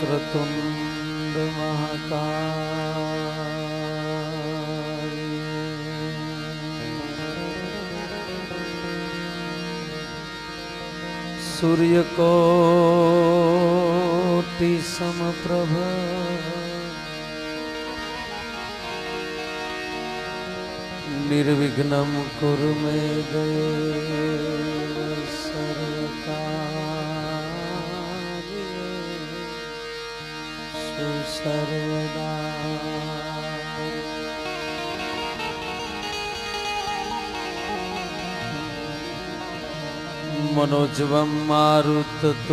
वक्रतुंड महाकाय सूर्यकोटि समप्रभ निर्विघ्नं कुरु मे देव सर्वकार्येषु सर्वदा। मनोजवं मारुततुल्यवेगं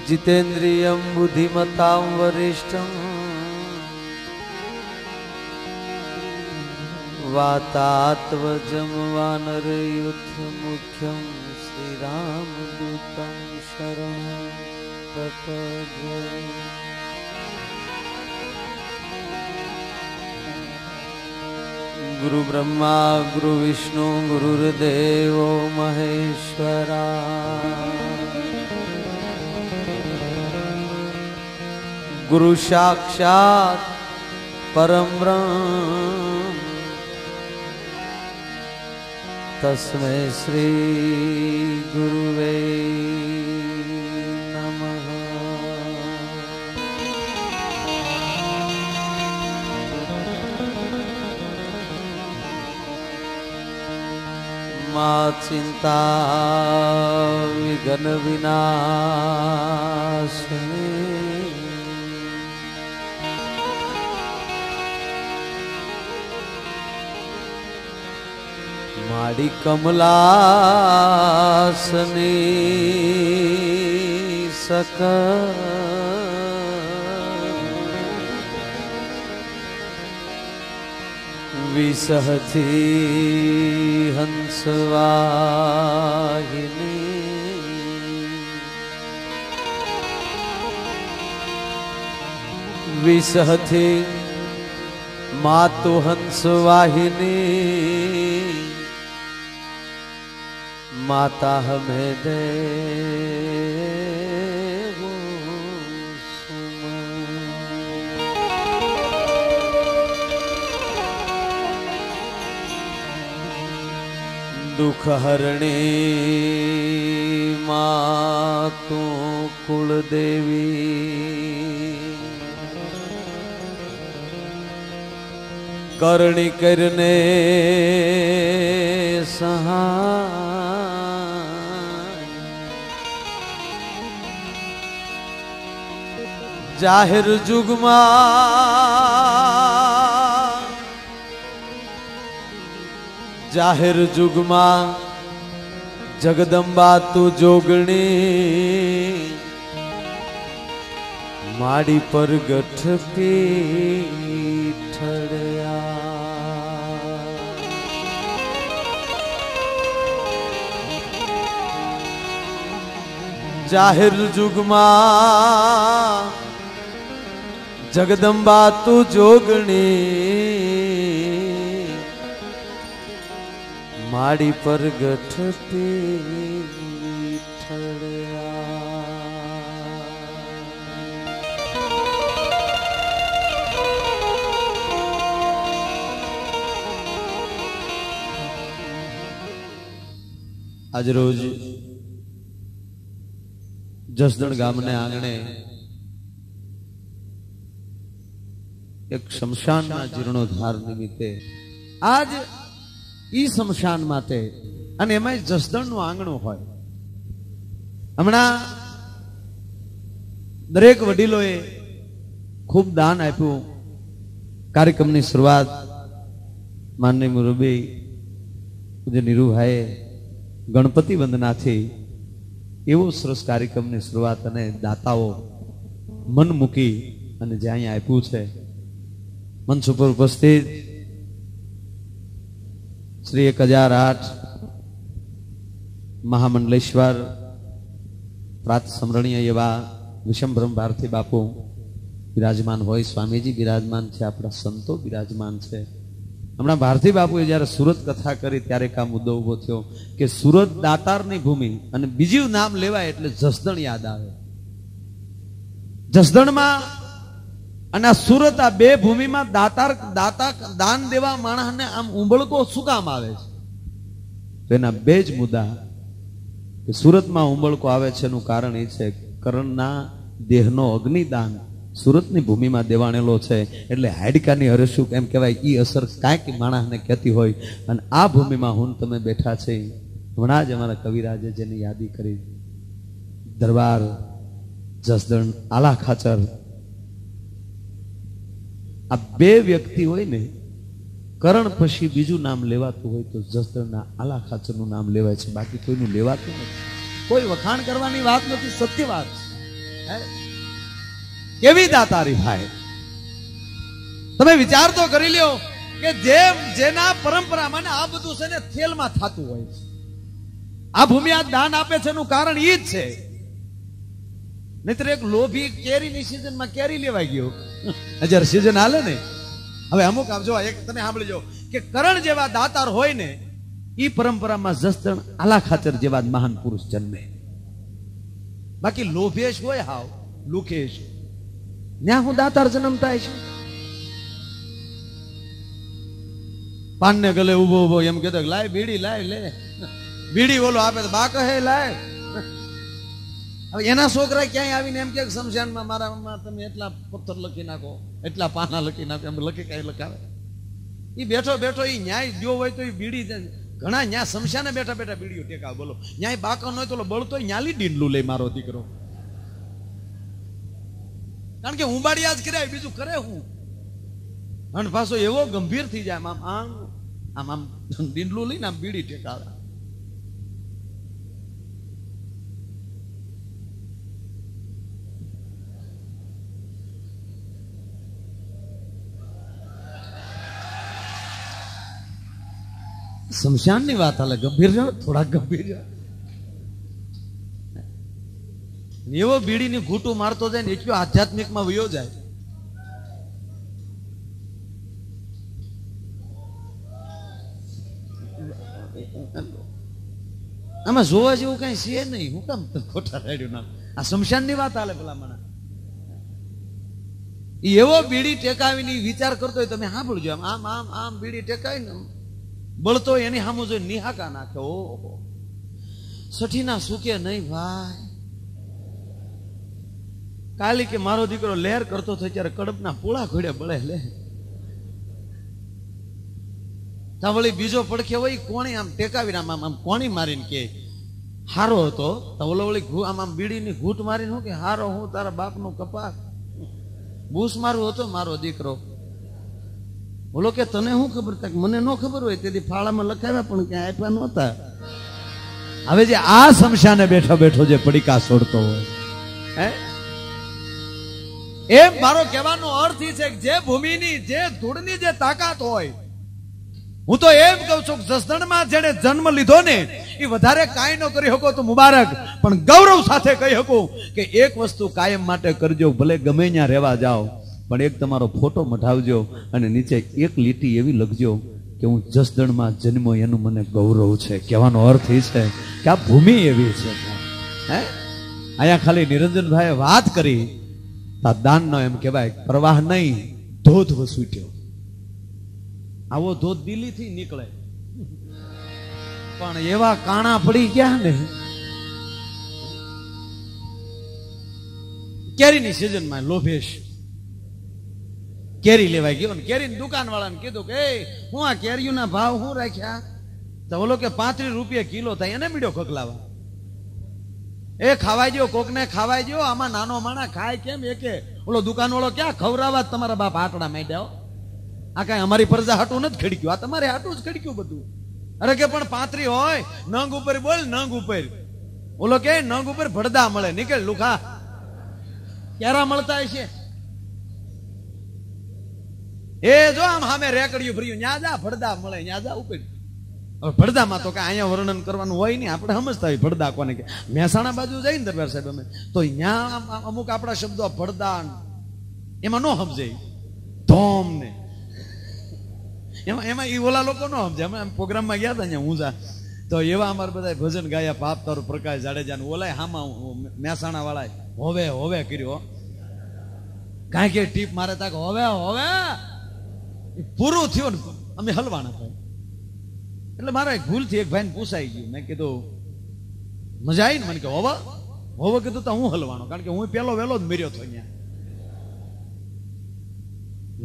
जितेन्द्रियं बुद्धिमतां वरिष्ठं वातात्मजं वानरयूथमुख्यं श्रीरामदूतं शरणं प्रपद्ये। गुरु ब्रह्मा गुरु विष्णु गुरुर्देव महेश्वरा गुरु साक्षात् परम ब्रह्म तस्मै श्री गुरुवे नमः। मा चिंता विघ्न विनाशिनी माड़ी कमलासनी सक विसहती हंसवाहिनी विसहती मातु हंसवाहिनी माता हमें दे दुख हरणी मातु कुल देवी करणी करने सहाय जाहिर जुगमा जाहिर जुगमा जगदंबा तू जोगणी माड़ी पर गठ पीठड़या जाहिर जुगमा जगदंबा तू जोगणी माड़ी पर गठ पीठड़या। आज रोज जसदण गामने आंगणे एक शमशान जीर्णोद्धार निमित्ते आज ई शमशान माटे अने एमांय जसदणनुं आंगणुं होय। हमणां दरेक वडीलोए खूब दान आप्युं। कार्यक्रमनी शुरुआत माननीय मुरबी पूज्य नीरुभाઈએ गणपति वंदनाथी एवो सरस कार्यक्रमनी शुरुआत अने दाताओ मन मूकी अने जे अहींया आप्युं छे। मंच पर उपस्थित श्री 1008 महामंडलेश्वर प्रात स्मरणीय एवा विषमब्रह्म भारती बापू विराजमान होय, स्वामीजी विराजमान छे, आपણા संतो विराजमान छे। હમણાં ભારતી બાપુએ જયારે સુરત કથા કરી ત્યારે આ મુદ્દો ઉભો થયો કે સુરત દાતારની ભૂમિ અને બીજું નામ લેવાય એટલે જસદણ યાદ આવે. જસદણમાં અને આ સુરત, આ બે ભૂમિમાં દાન દેવા માણસને આમ ઉંબળકો શું કામ આવે છે? તો એના બે જ મુદ્દા કે સુરતમાં ઉંબળકો આવે છે એનું કારણ એ છે કરણના દેહનો અગ્નિદાન સુરતની ભૂમિમાં દેવાણેલો છે એટલે હાડકાની હરસુક એમ કહેવાય એ અસર કાંઈક માણસને કહેતી હોય. અને આ ભૂમિમાં હું તમે બેઠા છે. હમણાં જ અમારા કવિરાજે જેની યાદી કરી, દરબાર, જસદણ, આલા ખાચર, આ બે વ્યક્તિ હોય ને, કરણ પછી બીજું નામ લેવાતું હોય તો જસદણના આલા ખાચરનું નામ લેવાય છે, બાકી કોઈનું લેવાતું નથી. કોઈ વખાણ કરવાની વાત નથી, સત્ય વાત છે. કેવી દાતારી ભાઈ, તમે વિચાર તો કરી લ્યો કે જેના પરંપરામાં આ બધું છે ને થેલમાં થતું હોય છે. આ ભૂમિ આ દાન આપે છે એનું કારણ ઈ જ છે. નહીતર એક લોભી કેરીની સિઝનમાં કેરી લેવાઈ ગયો, જયારે સિઝન હાલે ને. હવે અમુક આમ જો એક તમે સાંભળજો કે કરણ જેવા દાતાર હોય ને ઈ પરંપરામાં જસદણ, આલા ખાચર જેવા મહાન પુરુષ જન્મે. બાકી લોભેશ હોય, હાવ લુકેશ, ત્યાં હું દાતાર જન્મ થાય છે. પાનને ગલે ઉભો ઉભો એમ કહેતો લાય બીડી, લાય લે બીડી, ઓલો આપે તો બા કહે લાય. હવે એના છોકરા ક્યાંય આવીને એમ કે શમશાનમાં મારા તમે એટલા પથ્થર લખી નાખો, એટલા પાના લખી નાખો, એમ લખી કઈ લખાવે. એ બેઠો બેઠો એ ન્યાય જો હોય તો એ બીડી, ઘણા ન્યા શમશાને બેઠા બેઠા બીડીઓ ટેકાવે. બોલો ન્યાય બાકો ન હોય તો બળતો ન્યાલી ડીંડલું લે મારો દીકરો. કારણ કે ઉંબાડિયા જ કર્યા, બીજું કરે હું. અને પાછો એવો ગંભીર થઈ જાય, આમ આમ આમ આમ ડીંડલું લઈને આમ બીડી ટેકાવે. શમશાનની વાત હાલે, ગંભીર જાઓ, થોડા ગંભીર જાઓ. એવો બીડીની ઘૂંટું મારતો જાય ને એટલો આધ્યાત્મિકમાં વયો જાય. આમાં જોવા જેવું કઈ છે નહીં. હું કામ ખોટા રાડ્યું ના. આ શમશાનની વાત હાલે પેલા મને. એવો બીડી ટેકાવીને વિચાર કરતો હોય, તમે સાંભળજો. આમ આમ આમ બીડી ટેકાવીને બળતો એની સામુ જોઈ નિહાકા નાખે. ઓહો, સઠીના સુકે નહીં ભાઈ. કાલી કે મારો દીકરો લહેર કરતો થાય ત્યારે કડપના પોળા ઘોડે બળે લે. વળી બીજો પડખે હોય કોણી આમ ટેકાવીને આમ આમ કોણી મારીને કે હારો હતો. ઓલો વળી આમ આમ બીડીની ઘૂંટ મારીને હું કે હારો હું તારા બાપનો કપાસ બૂસ મારું હતો મારો દીકરો. બોલો કે તને શું ખબર? મને ન ખબર હોય તેથી ફાળામાં લખાવ્યા પણ ક્યાં આપ્યા નહોતા. હવે જે આ શમશાને બેઠો બેઠો જે પડીકા છોડતો હોય, હે, એમ મારો કહેવાનો અર્થ એ છે કે જે ભૂમિની, જે ધૂળની જે તાકાત હોય, હું તો એમ કહું છું કે જસદણમાં જેને જન્મ લીધો ને એ વધારે કાંઈ ન કરી શકો તો મુબારક, પણ ગૌરવ સાથે કહી શકું કે એક વસ્તુ કાયમ માટે કરજો, ભલે ગમે ત્યાં રહેવા જાઓ, પણ એક તમારો ફોટો મઢાવજો અને નીચે એક લીટી એવી લખજો કે હું જસદણમાં જન્મ્યો, એનું મને ગૌરવ છે. કહેવાનો અર્થ એ છે કે આ ભૂમિ એવી છે. હે, અહીંયા ખાલી નિરંજનભાઈએ વાત કરી આ દાનનો, એમ કહેવાય પ્રવાહ નહીં, ધોધ વસૂટ્યો. આવો ધોધ દિલ્હીથી નીકળે, પણ એવા કાણા પડી ગયા ને. કેરીની સિઝનમાં લોભેશ કેરી લેવાય ગયો ને કેરીની દુકાન વાળાને કીધું કે હું આ કેરીઓના ભાવ શું રાખ્યા? તો ઓલો કે 35 રૂપિયા કિલો થાય. એને મીડ્યો ખકલાવા. એ ખાવાઈ ગયો, કોકને ખાવાઈ ગયો. આમાં નાનો માણા ખાય કેમ? એકે ઓલો દુકાન વાળો ક્યાં ખવરાવા તમારા બાપ આટડા માંડ્યા. આ કઈ અમારી પ્રજા હાટું નથી ખડક્યું, આ તમારે હાટું જ ખડક્યું બધું. અરે કે પણ 35 હોય, નંગ ઉપર બોલ, નંગ ઉપર. ઓલો કે નંગ ઉપર ભડદા મળે. નીકળ લુખા, ક્યારા મળતા છે? એ જો આમ સામે રેકડિયું ભર્યું, ન્યા જા ભડદા મળે, ન્યા જા ઉપર. હવે ભડદામાં તો કઈ અહીંયા વર્ણન કરવાનું હોય નહીં, આપણે સમજતા હોય ભડદા કોને કે. મહેસાણા બાજુ જાય ને દરબાર સાહેબ અમે તો ત્યાં અમુક આપણા શબ્દો ભડદા એમાં ન સમજાય. ધોમ ને એમાં એ ઓલા લોકો નો સમજે. અમે પ્રોગ્રામમાં ગયા હતા હું જા તો એવા અમારે બધા ભજન ગાયા, પાપ તારું પ્રકાશ જાડેજા ને ઓલાય હામાં મહેસાણા વાળા હોવે હોવે કર્યો. કાંઈ કે ટીપ મારે તાક હોવે હોવે પૂરું થયું ને અમે હલવાના થાય. એટલે મારા એક ભૂલથી એક ભાઈને પૂછાઈ ગયું. મેં કીધું મજા આવી ને? મને કે હોવે હોવે કીધું તો હું હલવાનો, કારણ કે હું પેલો વહેલો જ મર્યો હતો અહીંયા.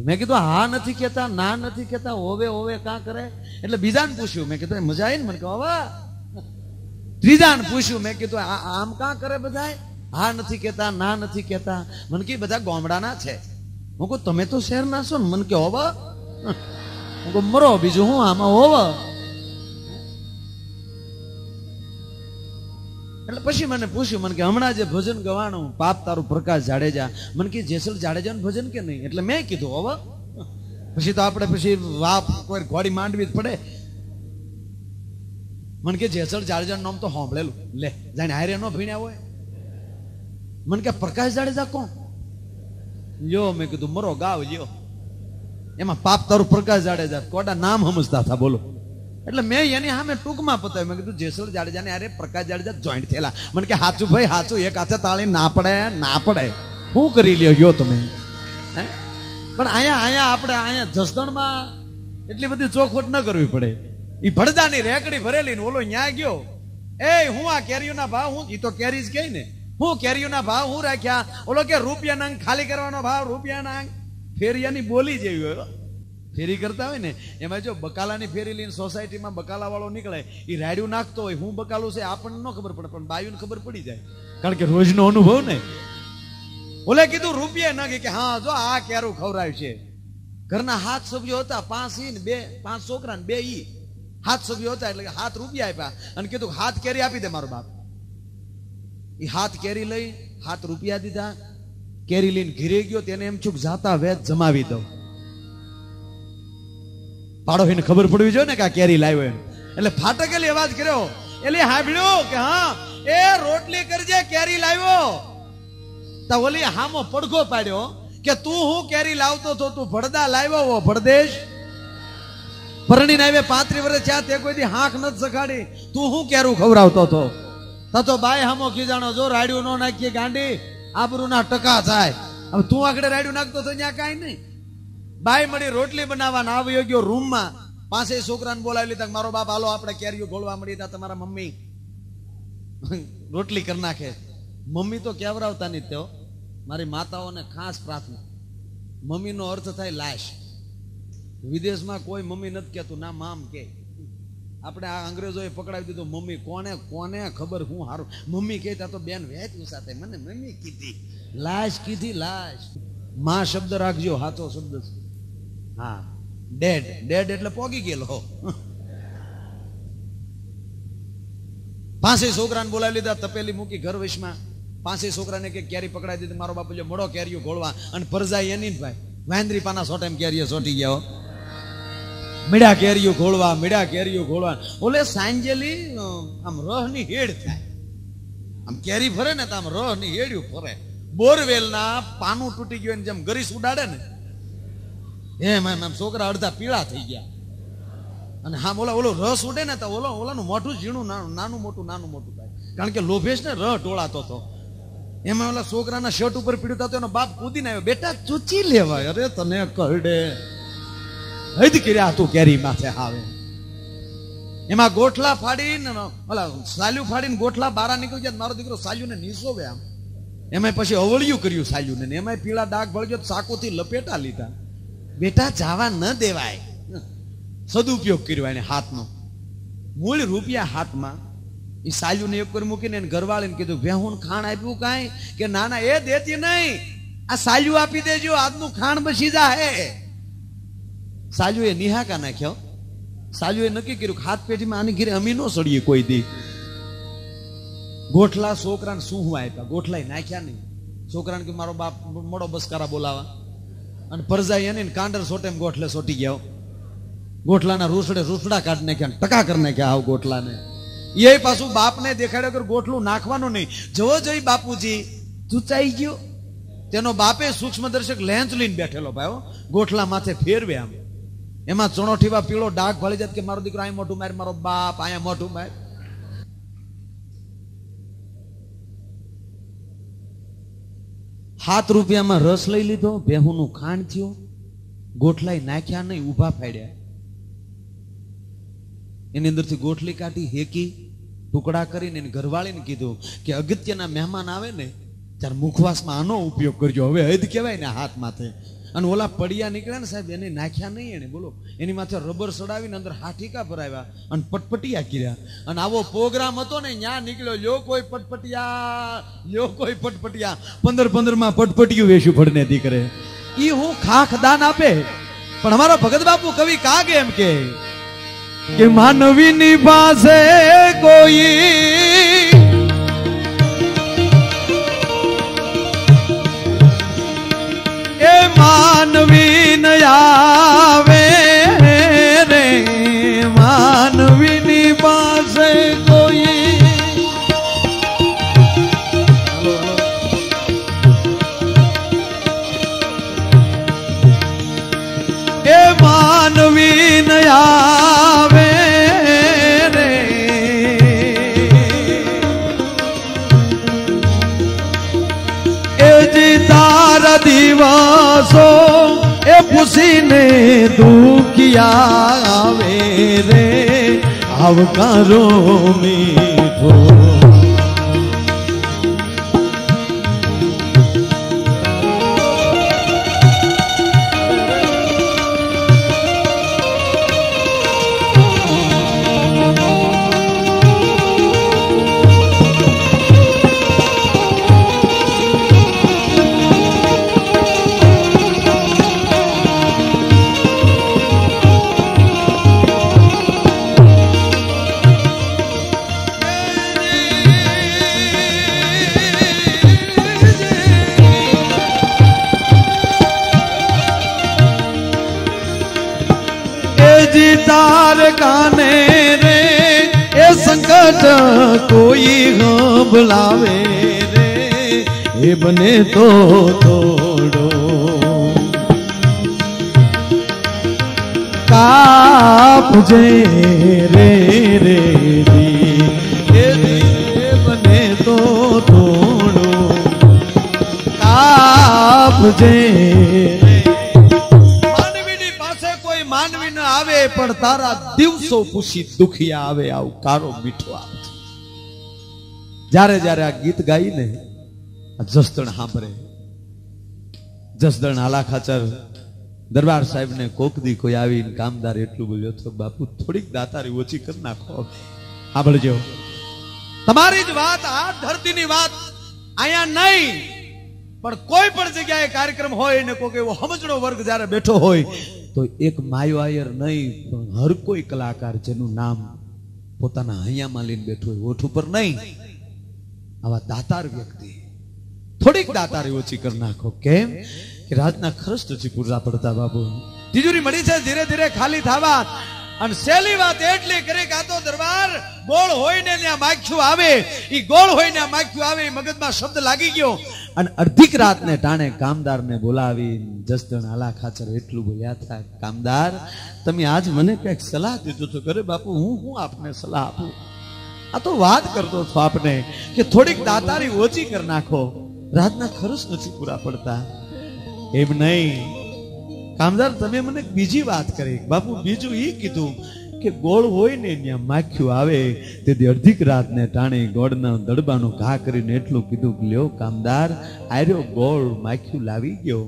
મેં કીધું હા નથી કેતા, ના નથી કેતા, હોવે હોવે કાં કરે? એટલે બીજાને પૂછ્યું. મેં કીધું મજા આવી ને? મને કહો હવે. ત્રીજાને પૂછ્યું. મેં કીધું આમ કાં કરે બધા? હા નથી કેતા, ના નથી કેતા. મને કે બધા ગામડાના છે. હું કહું તમે તો શહેરના છો ને? મને કે હોવે. હું કહું મરો, બીજું હું આમાં હોવે. એટલે પછી મને પૂછ્યું, મને કે હમણાં જે ભજન ગવાનું પાપ તારું પ્રકાશ જાડેજા, મને કે જેસલ જાડેજાનું ભજન કે નહીં? એટલે મેં કીધું હવે પછી તો આપણે પછી વાપ કોઈ ઘોડી માંડવી જ પડે. મને કે જેસલ જાડેજાનું નામ તો સાંભળેલું, લે જાણે હારે નો ભીણ્યા હોય. મને કે પ્રકાશ જાડેજા કોણ? લ્યો મેં કીધું મરો ગાવ લ્યો. એમાં પાપ તારું પ્રકાશ જાડેજા કોટા નામ સમજતા હતા બોલો. એટલે મેં એની સામે ટૂંકમાં પતાવ્યું. મેં કીધું જેસલ જાડેજા ને અરે પ્રકાશ જાડેજા જોઈન્ટ થયેલા. મને કે સાચું ભાઈ સાચું, એક હાથે તાળી ના પડે ના પડે, શું કરી લ્યો તમે? પણ અહીંયા આપણે જસદણમાં એટલી બધી ચોખવટ ન કરવી પડે. એ ભડદાની રેકડી ભરેલી ને ઓલો ન્યા ગયો, એ હું આ કેરીઓના ભાવ હું, એ તો કેરી જ કહી ને, હું કેરીઓના ભાવ હું રાખ્યા? ઓલો કે રૂપિયાના અંક ખાલી કરવાનો ભાવ રૂપિયાના અંક. ફેરિયાની બોલી જેવી હોય. ફેરી કરતા હોય ને એમાં જો બકાલાની ફેરી લઈને સોસાયટીમાં બકાલા વાળો નીકળે, એ રાડ્યું નાખતો હોય, હું બકાલું છે આપણને ન ખબર પડે, પણ બાયુને ખબર પડી જાય, કારણ કે રોજનો અનુભવ ને. ઓલે કીધું રૂપિયા નાખી કે હા જો આ કેરું ખવરાયું છે. ઘરના 7 સભ્યો હતા, 5 ને 2, 5 છોકરા ને 2 ઈ 7 સભ્યો હતા. એટલે 7 રૂપિયા આપ્યા અને કીધું 7 કેરી આપી દે મારો બાપ. એ 7 કેરી લઈ 7 રૂપિયા દીધા. કેરી લઈને ઘીરે ગયો, તેને એમ છું જાતા વેચ જમાવી દઉં. પાડોશીને ખબર પડવી જોઈએ ને કે આ કેરી લાવ્યો એમ. એટલે ફાટકેલી અવાજ કર્યો, એટલે સાંભળ્યું કે હા એ રોટલી કરજે કેરી લાવ્યો. તો ઓલી હામો પડઘો પાડ્યો કે તું હું કેરી લાવતો હતો? તું ભડદા લાવ્યો હો ભડદેશ. પરણીને આવે 35 વર્ષ થયા, તે કોઈ દી હાંક નથી સખાડી, તું હું કેરું ખવડાવતો હતો? તો બાય હામો ખીજાણો, જો રાડ્યું નો નાખીએ ગાંડી આબરૂના ટકા થાય. હવે તું આગળ રાડ્યું નાખતો તો ત્યાં કાંઈ નહીં. બાય મળી રોટલી બનાવવા આવ્યો ગયો રૂમમાં, 5 છોકરાને બોલાવી લીધા, મારો બાપ હાલો આપણે કેરીઓ ગોળવા મળી હતા, તમારા મમ્મી રોટલી કરી નાખે. મમ્મી તો કેવરાવતા નહીં. તેઓ મારી માતાઓને ખાસ પ્રાર્થના, મમ્મીનો અર્થ થાય લાશ. વિદેશમાં કોઈ મમ્મી નથી કહેતું, ના મામ કે. આપણે આ અંગ્રેજોએ પકડાવી દીધું મમ્મી. કોને કોને ખબર હું હારું મમ્મી કહેતા તો બેન વહેતું સાથે મને મમ્મી કીધી, લાશ કીધી લાશ. માં શબ્દ રાખજો, હાથો શબ્દ છે. હા ડેડ, ડેડ એટલે પોગી ગયેલો. 5 છોકરાને બોલાવી લીધા, તપેલી મૂકી ઘર વશમાં. 5 છોકરાને કે કેરી પકડાવી દીધી. મારો બાપુ મોડો કેરીઓ ઘોળવા અને પરજાઈ એની ભાઈ વાંદરી પાના સોટેમ કેરીઓ સોટી ગયા. મીડા કેરીઓ ઘોળવા, મીડા કેરીઓ ઘોળવા. ઓલે સાંજેલી આમ રહની હેડ થાય. આમ કેરી ફરે ને તો આમ રહની હેડ્યું ફરે. બોરવેલના પાનું તૂટી ગયું જેમ ગરીસ ઉડાડે ને એમ એમ છોકરા અડધા પીળા થઈ ગયા. અને હા ઓલો રસ ઉડે ને તો ઓલાનું મોઢું ઝીણું નાનું મોટું થાય, કારણ કે લોભેશ ને રહ ટોળાતો હતો. એમાં ઓલા છોકરાના શર્ટ ઉપર પીડ્યું થતો, એનો બાપ કૂદીને આવ્યો, બેટા ચૂચી લેવાય. અરે તને કરડે હદ કર્યા તું કેરી માથે આવે. એમાં ગોઠલા ફાડીને ઓલા સાલ્યું ફાડીને ગોઠલા બારા નીકળી જાય. મારો દીકરો સાલ્યુને નીસોવે આમ. એમાં પછી અવળિયું કર્યું સાલ્યુને, એમાં પીળા ડાઘ ભળગ્યો, ચાકુથી લપેટા લીધા. બેટા જવા ન દેવાય. સદુપયોગ કર્યો એને હાથનો. મૂળ રૂપિયા હાથમાં. એ સાલ્યુને એક કરી મૂકીને ઘરવાળીને કીધું ભેહું ખાણ આપ્યું કાંઈ? કે ના ના એ દેતી નહીં, આ સાલ્યુ આપી દેજો, આજનું ખાણ બસી જાહે. સાલ્યુ એ નિહાકા નાખ્યો. સાલ્યુ એ નક્કી કર્યું હાથ પેઢીમાં આની ઘીરે અમી નો સડીએ કોઈ દી. ગોઠલા છોકરાને શું આપ્યા, ગોઠલા નાખ્યા નહીં. છોકરાને કે મારો બાપ મોડો બસકારા બોલાવા. અને પરજાઈ એને કાંડર સોટેમ ગોઠલે સોટી ગયો. ગોઠલાના રૂસડા કાઢી નાખ્યા, ટકા કરી નાખ્યા આવ ગોઠલાને. એ પાછું બાપને દેખાડ્યો કે ગોઠલું નાખવાનું નહીં. જવો જોઈ બાપુજી ચૂચાઈ ગયો. તેનો બાપે સૂક્ષ્મદર્શક લેન્સ લઈને બેઠેલો ભાઈ, ગોઠલા માથે ફેરવે આમ. એમાં ચણોઠીવા પીળો ડાઘ ભળી જાય કે મારો દીકરો અહીં મોઢું માર, મારો બાપ અહીંયા મોઢું માર. ₹7 રસ લઈ લીધો, ભેહુનું ખાંડ થયું, ગોઠલાઈ નાખ્યા નહીં, ઊભા ફાડ્યા. એની અંદરથી ગોઠલી કાઢી, હેકી ટુકડા કરીને એની ઘરવાળીને કીધું કે અગત્યના મહેમાન આવે ને ત્યારે મુખવાસમાં આનો ઉપયોગ કરજો. હવે હદ કહેવાય ને હાથ માથે. અને ઓલા પડિયા નીકળ્યા ને સાહેબ, એને નાખ્યા નહીં એને, બોલો. એની માથે રબર સડાવીને અંદર હાઠીકા ભરાવ્યા અને પટપટિયા કર્યા. અને આવો પ્રોગ્રામ હતો ને, ન્યા નીકળ્યો, લ્યો કોઈ પટપટિયા, લ્યો કોઈ પટપટિયા. 15 પટપટિયું વેશું ફળને દીકરે. ઈ હું ખાખ દાન આપે. પણ અમારો ભગત બાપુ કવિ કાગે એમ કે માનવીની પાસે કોઈ એ માનવી ન આવે રે, માનવીની પાસે કોઈ એ માનવી ન આવે રે, એ જી તારા દિવસો એ પૂછીને દુખિયા આવે રે, આવકારો મીઠો. તાર કાને રે એ સંકટ કોઈ ગભલાવે રે, એ બને તો તોડો કાપજે રે રે દી, એ બને તો તોડો કાપજે. માનવી ન આવે પણ તારા દિવસો પૂછી દુખિયા આવે, આવું કારો મીઠો આવે. જ્યારે જ્યારે આ ગીત ગાઈને જસદણ સાંભળે, જસદણ આલા ખાચર દરબાર સાહેબ ને કોકદી કોઈ આવીને કામદાર એટલું બોલ્યો તો, બાપુ થોડીક દાતારી ઓછી કરી નાખો. સાંભળજો, તમારી જ વાત, આ ધરતીની વાત અહીંયા નહીં પણ કોઈ પણ જગ્યાએ કાર્યક્રમ હોય ને કોઈ એવો સમજણો વર્ગ જયારે બેઠો હોય તો એક માયો આયર નહીં પણ હર કોઈ કલાકાર જેનું નામ પોતાના હૈયામાં લઈને બેઠો હોય, ઓઠ ઉપર નહીં, આવા દાતાર વ્યક્તિ થોડીક દાતારી ઓછી કરી નાખો. કેમ કે રાજના ખર્ચ નથી પૂરા પડતા બાબુ. તિજોરી મળી છે ધીરે ધીરે ખાલી થવા. અને સહેલી વાત એટલી કરી કે આ તો દરબાર ગોળ હોય ને ત્યાં માખ્યું આવે, ઈ ગોળ હોય ને માખ્યું આવે, મગજમાં શબ્દ લાગી ગયો. અને અડધીક રાતને ટાણે કામદારને બોલાવી જસદણ આલા ખાચર એટલું બોલ્યા હતા, કામદાર તમે આજ મને કઈક સલાહ દીધો તો કરે બાપુ, હું આપને સલાહ આપું. આ તો વાત કરતો હતો આપને કે થોડીક દાતારી ઓછી કરી નાખો, રાતના ખર્ચ નથી પૂરા પડતા. એમ નહીં કામદાર, તમે મને બીજી વાત કરી બાપુ. બીજું એ કીધું કે ગોળ હોય ને ત્યાં માખ્યું આવે, તેથી અડધીક રાતને ટાણે ગોળના દડબાનો ઘા કરીને એટલું કીધું કે લ્યો કામદાર, આર્યો ગોળ માખ્યું લાવી ગયો.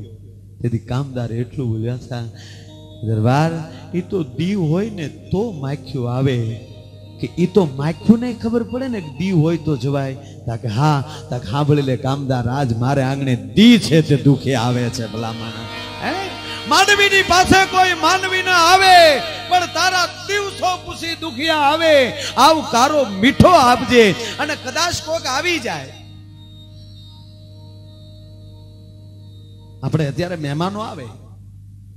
તેથી કામદાર એટલું બોલ્યા હતા, દરબાર એ તો દીવ હોય ને તો માખ્યું આવે, કે ઈ તો માખ્યું નહીં ખબર પડે ને કે દી હોય તો જવાય. તાકે હા, તાકે સાંભળી લે કામદાર, આજ મારે આંગણે દી છે તે દુખે આવે છે. ભલા માણસ, માનવીની પાસે કોઈ માનવી ના આવે પણ તારા દિવસો પૂછી દુખિયા આવે, આવું કારો મીઠો આપજે. અને કદાચ કોક આવી જાય, આપણે અત્યારે મહેમાનો આવે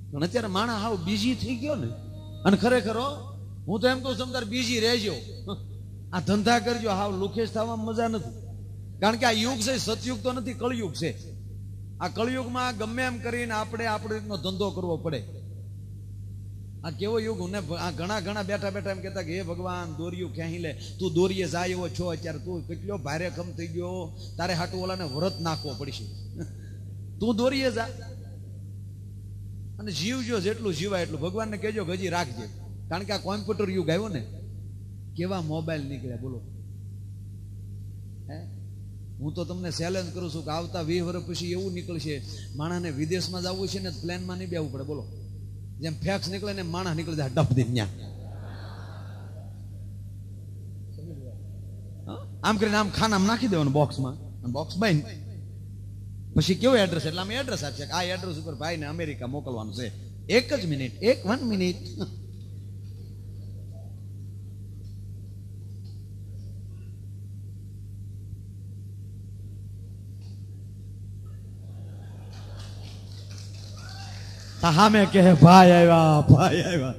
પણ અત્યારે માણસ હાવ બીજી થઈ ગયો ને. અને ખરેખર હું તો એમ કહું છું તારે બીજી રહેજો, આ ધંધા કરજો, હાવ લુખેશ થવામાં મજા નથી. કારણ કે આ યુગ છે સતયુગ તો નથી, કળયુગ છે. આ કળયુગમાં ગમે એમ કરીને આપણે આપણો ધંધો કરવો પડે. આ કેવો યુગ ને ઘણા ઘણા બેઠા બેઠા એમ કહેતા કે હે ભગવાન દોરિયું ક્યાંય લે, તું દોરીએ જાય એવો છો અત્યારે, તું કેટલો ભારે ખમ થઈ ગયો, તારે હાટુ ઓલાને વ્રત નાખવો પડશે, તું દોરીએ જા અને જીવજો, જેટલું જીવાય એટલું. ભગવાનને કહેજો હજી રાખજે, કારણ કે આ કોમ્પ્યુટર યુગ આવ્યો ને, કેવા મોબાઈલ નીકળ્યા બોલો. હે, હું તો તમને ચેલેન્જ કરું છું કે આવતા 20 વર્ષ પછી એવું નીકળશે, માણસને વિદેશમાં જવું છે ને પ્લેનમાં નહીં બેવું પડે બોલો. જેમ ફેક્સ નીકળે ને માણસ નીકળી જાય ડપ દઈને આમ કરીને આમ ખાનામાં નાખી દેવાનું બોક્સમાં, બોક્સ બાઈ પછી કેવું એડ્રેસ, એટલે આમ એડ્રેસ આપશે આ એડ્રેસ ઉપર ભાઈને અમેરિકા મોકલવાનું છે. 1 મિનિટ 1 મિનિટ. હા મેં કહે ભાઈ આવ્યા,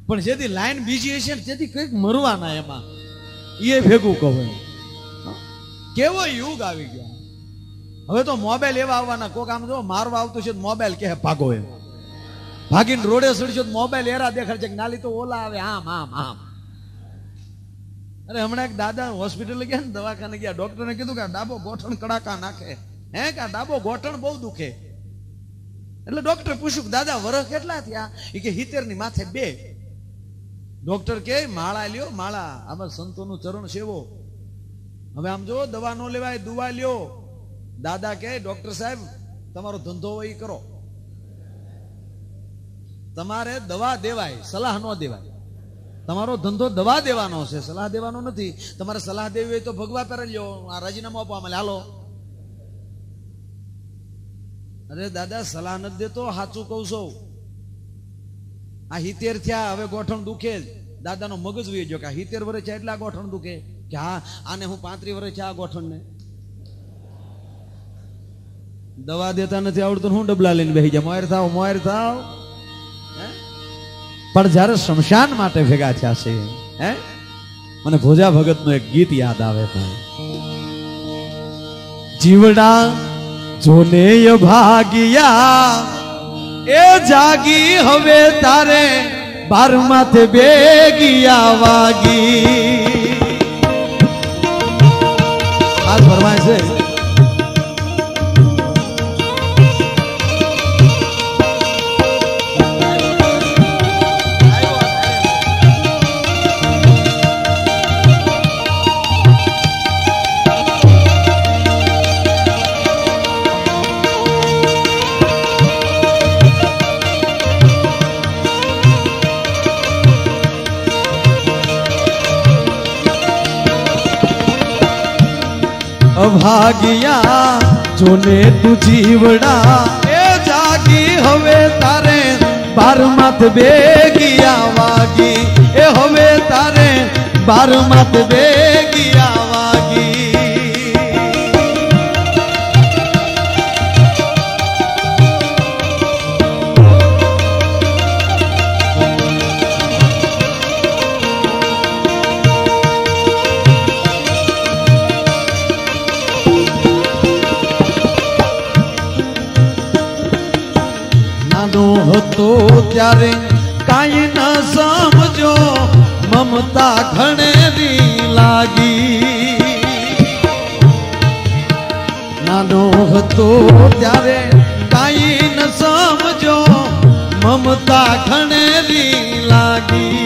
પણ જેથી લાઈન બીજી હશે તેથી કઈક મરવાના એમાં એ ભેગું કહો. કેવો યુગ આવી ગયો. હવે તો મોબાઈલ એવા આવવાના, કોક આમ જો મારવા આવતું છે મોબાઈલ કહે ભાગો, એમ ભાગીને રોડે ચડશો મોબાઈલ એરા દેખાડ છે, નાલી તો ઓલા આવે આમ આમ આમ. અરે હમણાં એક દાદા હોસ્પિટલ ગયા ને, દવાખાને ગયા, ડોક્ટરને કીધું કે ડાબો ગોઠણ કડાકા નાખે, હે કે ડાબો ગોઠણ બહુ દુખે. એટલે ડોક્ટર પૂછ્યું દાદા વરસ કેટલા થયા? એ કે 70 ની માથે 2. ડોક્ટર કે માળા લ્યો, માળા આમાં સંતોનું ચરણ સેવો. હવે આમ જો દવા નો લેવાય, દુવા લ્યો. દાદા કે ડોક્ટર સાહેબ તમારો ધંધો હોય એ કરો, તમારે દવા દેવાય, સલાહ ન દેવાય. તમારો ધંધો દવા દેવાનો છે, સલાહ દેવાનો નથી. તમારે સલાહ દેવી હોય તો ભગવા પહેરી લ્યો, આ રાજીનામું આપવા મળે હાલો. અરે દાદા સલાહ નથી દેતો, સાચું કઉ છું. આ 70 થયા હવે ગોઠણ દુખે જ. દાદાનો મગજ વહી ગયો કે 70 વર્ષ થયા એટલે આ ગોઠણ દુખે, કે હા આને હું 35 વર્ષ થયા આ ગોઠણને. દવા દેતા નથી આવડતું, હું ડબલા લઈને બેસી જાય, મોર થાવ. પણ જયારે શમશાન માટે ભેગા થયા છે, હે મને ભોજા ભગત નું એક ગીત યાદ આવે. જીવડા જોને ભાગ્યા એ જાગી, હવે તારે 12 માથે બેગિયા વાગી. આ ફરમાય છે. ભાગ્યા જોને તું જીવડા એ જાગી, હવે તારે 12 માથે બેગિયા વાગી. એ હવે તારે 12 માથે બેગિયા વાગી. હતો ત્યારે કાંઈ ન સમજો, મમતા ઘણેરી લાગી. નાનો હતો ત્યારે કાંઈ ન સમજો, મમતા ઘણેરી લાગી.